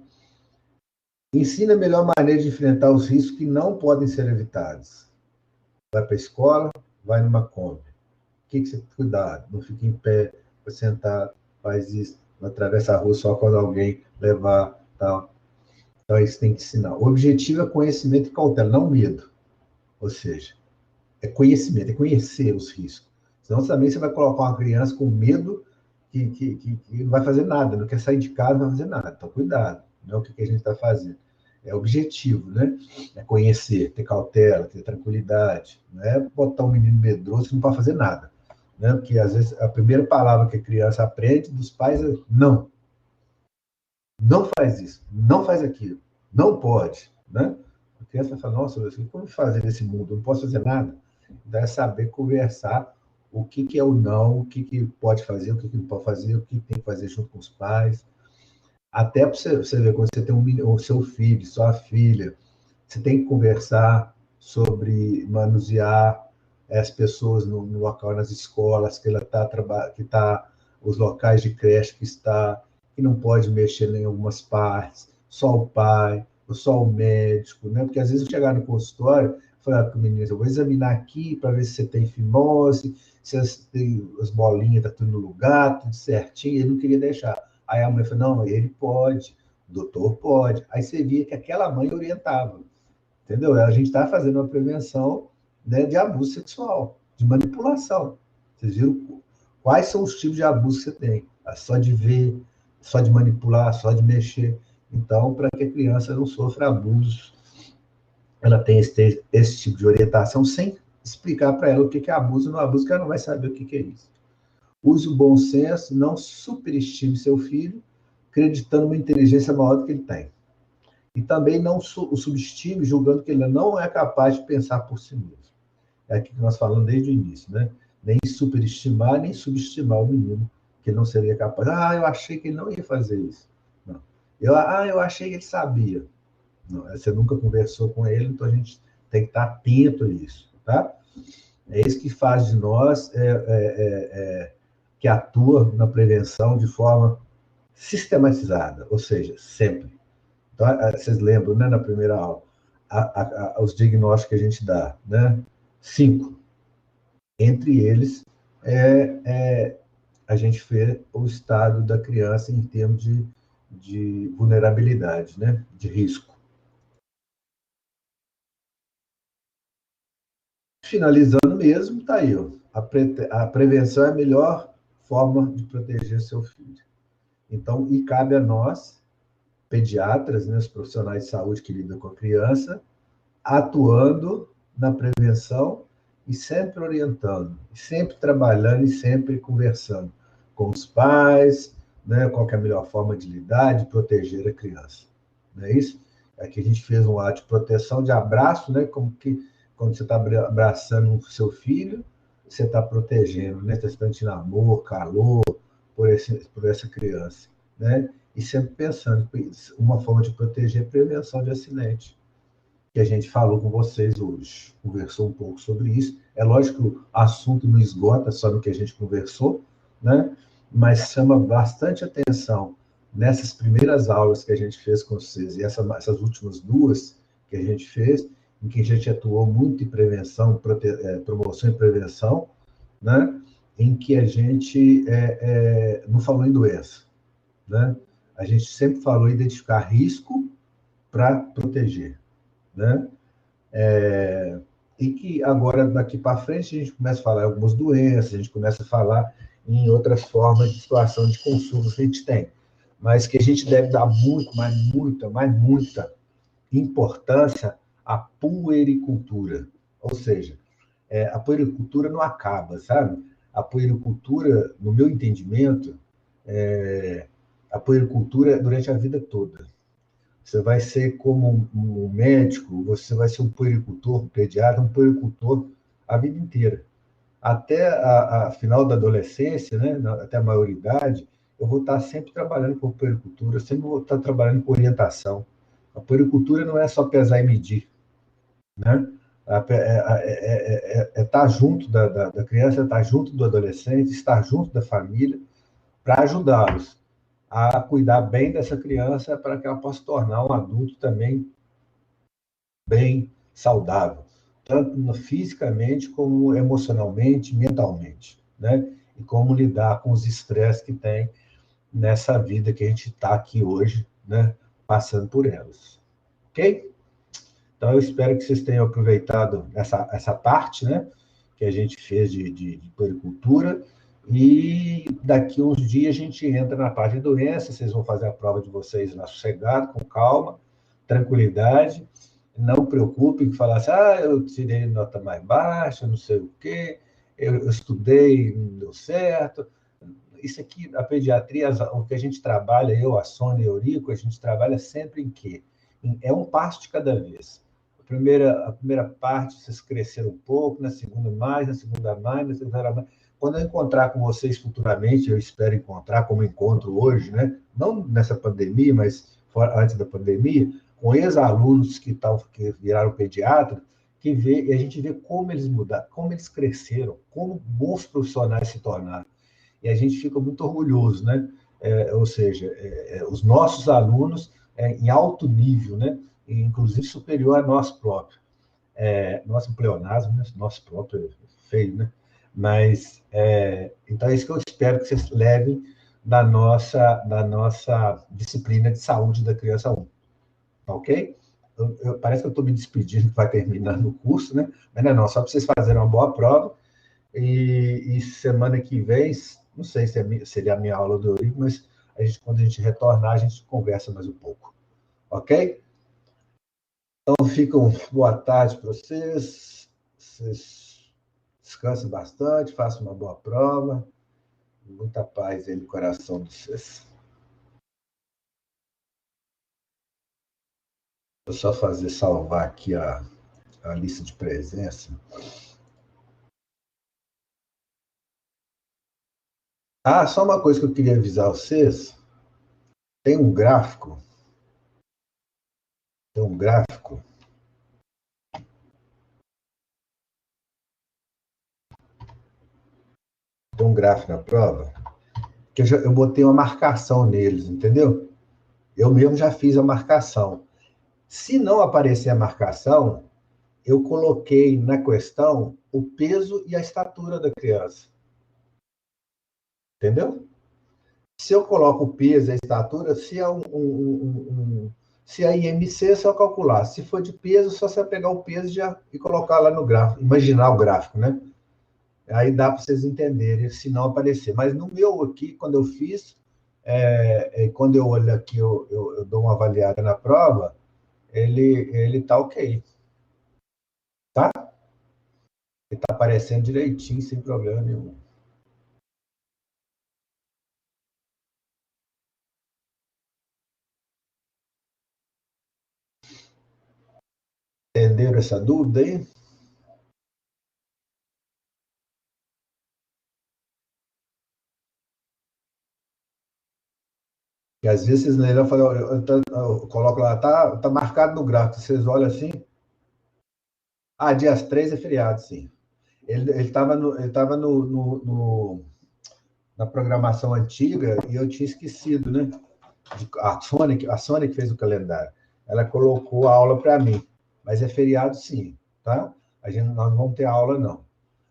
[SPEAKER 1] Ensina a melhor maneira de enfrentar os riscos que não podem ser evitados. Vai para a escola, vai numa Kombi. O que você cuidado? Não fique em pé, vai sentar, faz isso, não atravessa a rua só quando alguém levar, tal. Então, isso tem que ensinar. O objetivo é conhecimento e cautela, não medo. Ou seja, é conhecimento, é conhecer os riscos. Senão também você vai colocar uma criança com medo que não vai fazer nada, não quer sair de casa, não vai fazer nada. Então, cuidado, não é o que a gente está fazendo. É objetivo, né? É conhecer, ter cautela, ter tranquilidade. Não é botar um menino medroso que não pode fazer nada. Né? Porque, às vezes, a primeira palavra que a criança aprende dos pais é não. Não faz isso, não faz aquilo, não pode. Né? A criança vai falar, nossa, como fazer nesse mundo? Eu não posso fazer nada. Então, é saber conversar o que é o não, o que pode fazer, o que não pode fazer, o que tem que fazer junto com os pais. Até para você ver, quando você tem o seu filho, sua filha, você tem que conversar sobre manusear as pessoas no local, nas escolas, que ela está que tá, os locais de creche que está, que não pode mexer em algumas partes, só o pai, ou só o médico, né? Porque às vezes eu chegar no consultório, falar para o menino, eu vou examinar aqui para ver se você tem fimose, se as bolinhas estão tudo no lugar, tudo certinho, ele não queria deixar. Aí a mãe falou, não, ele pode, o doutor pode. Aí você via que aquela mãe orientava, entendeu? A gente está fazendo uma prevenção, né, de abuso sexual, de manipulação. Vocês viram quais são os tipos de abuso que você tem? Só de ver, só de manipular, só de mexer. Então, para que a criança não sofra abusos, ela tem esse tipo de orientação sem explicar para ela o que é abuso, não abuso, que ela não vai saber o que é isso. Use o bom senso, não superestime seu filho, acreditando uma inteligência maior do que ele tem. E também não o subestime, julgando que ele não é capaz de pensar por si mesmo. É aquilo que nós falamos desde o início, né? Nem superestimar, nem subestimar o menino, que ele não seria capaz. Ah, eu achei que ele não ia fazer isso. Não. Eu achei que ele sabia. Não, você nunca conversou com ele, então a gente tem que estar atento a isso, tá? É isso que faz de nós, que atua na prevenção de forma sistematizada, ou seja, sempre. Então, vocês lembram, né, na primeira aula, os diagnósticos que a gente dá, né? 5. Entre eles, a gente vê o estado da criança em termos de vulnerabilidade, né? De risco. Finalizando mesmo, está aí. Ó, a prevenção é a melhor forma de proteger seu filho. Então, e cabe a nós, pediatras, né, os profissionais de saúde que lidam com a criança, atuando na prevenção e sempre orientando, sempre trabalhando e sempre conversando com os pais, né, qual é a melhor forma de lidar, de proteger a criança. Não é isso? Aqui a gente fez um ato de proteção, de abraço, né, como que quando você está abraçando o seu filho, você está protegendo, né, está sentindo amor, calor por essa criança, né? E sempre pensando que uma forma de proteger é a prevenção de acidente, que a gente falou com vocês hoje, conversou um pouco sobre isso. É lógico que o assunto não esgota só no que a gente conversou, né? Mas chama bastante atenção nessas primeiras aulas que a gente fez com vocês e essas últimas duas que a gente fez, em que a gente atuou muito em prevenção, promoção e prevenção, né? Em que a gente não falou em doença, né? A gente sempre falou em identificar risco para proteger, né? E que agora, daqui para frente, a gente começa a falar em algumas doenças, a gente começa a falar em outras formas de situação de consumo que a gente tem, mas que a gente deve dar mas muita importância à puericultura, ou seja, a puericultura não acaba, sabe? A puericultura, no meu entendimento, a puericultura é durante a vida toda. Você vai ser como um médico, você vai ser um puericultor, um pediatra, um puericultor a vida inteira. Até a final da adolescência, né, até a maioridade, eu vou estar sempre trabalhando com puericultura, eu sempre vou estar trabalhando com orientação. A puericultura não é só pesar e medir, né? Estar junto da criança, estar junto do adolescente, estar junto da família, para ajudá-los a cuidar bem dessa criança para que ela possa tornar um adulto também bem saudável, tanto fisicamente como emocionalmente, mentalmente, né? E como lidar com os estresses que tem nessa vida que a gente está aqui hoje, né? Passando por elas. Ok? Então, eu espero que vocês tenham aproveitado essa parte, né? Que a gente fez de puericultura. E daqui uns dias a gente entra na parte de doença, vocês vão fazer a prova de vocês lá sossegado, com calma, tranquilidade. Não preocupem que falar assim, eu tirei nota mais baixa, não sei o quê, eu estudei, não deu certo. Isso aqui, a pediatria, o que a gente trabalha, eu, a Sônia e a Eurico, a gente trabalha sempre em quê? É um passo de cada vez. A primeira parte, vocês cresceram um pouco, na segunda mais, na segunda mais, na segunda mais. quando eu encontrar com vocês futuramente, eu espero encontrar, como encontro hoje, né? Não nessa pandemia, mas antes da pandemia, com ex-alunos que viraram pediatra, e a gente vê como eles mudaram, como eles cresceram, como bons profissionais se tornaram. E a gente fica muito orgulhoso, né? Ou seja, os nossos alunos em alto nível, né? E, inclusive superior a nós próprios. Nosso pleonasmo, né? Nosso próprio é feio, né? Mas, então, é isso que eu espero que vocês levem da nossa disciplina de saúde da criança 1, tá ok? Parece que eu estou me despedindo, que vai terminando o curso, né? Mas não, só para vocês fazerem uma boa prova. E semana que vem, não sei se seria a minha aula do Eurico, mas quando a gente retornar, a gente conversa mais um pouco, ok? Então, boa tarde para vocês. Vocês descansem bastante, façam uma boa prova. Muita paz aí no coração de vocês. Vou só salvar aqui a lista de presença. Só uma coisa que eu queria avisar vocês. Tem um gráfico. Tem um gráfico na prova, que eu botei uma marcação neles, entendeu? Eu mesmo já fiz a marcação. Se não aparecer a marcação, eu coloquei na questão o peso e a estatura da criança. Entendeu? Se eu coloco o peso e a estatura, se é IMC, é só calcular. Se for de peso, só você pegar o peso e colocar lá no gráfico, imaginar o gráfico, né? Aí dá para vocês entenderem, se não aparecer. Mas no meu aqui, quando eu fiz, quando eu olho aqui, eu dou uma avaliada na prova, ele tá ok. Tá? Ele tá aparecendo direitinho, sem problema nenhum. Entenderam essa dúvida aí? E às vezes vocês leram e falam, eu coloco lá, tá marcado no gráfico, vocês olham assim, dias 3 é feriado, sim. Ele estava na programação antiga e eu tinha esquecido, né? A Sônia que fez o calendário. Ela colocou a aula para mim, mas é feriado sim, tá? Nós não vamos ter aula, não.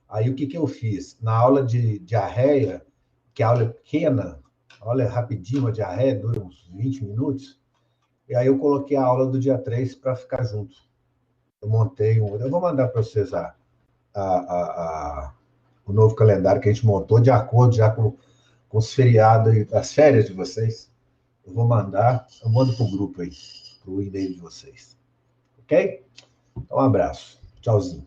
[SPEAKER 1] Aí o que eu fiz? Na aula de diarreia, que a aula é pequena, a aula é rapidinho, a diarreia dura uns 20 minutos, e aí eu coloquei a aula do dia 3 para ficar junto. Eu montei eu vou mandar para vocês o novo calendário que a gente montou, de acordo já com os feriados e as férias de vocês. Eu mando para o grupo aí, para o e-mail de vocês. Ok? Então, um abraço. Tchauzinho.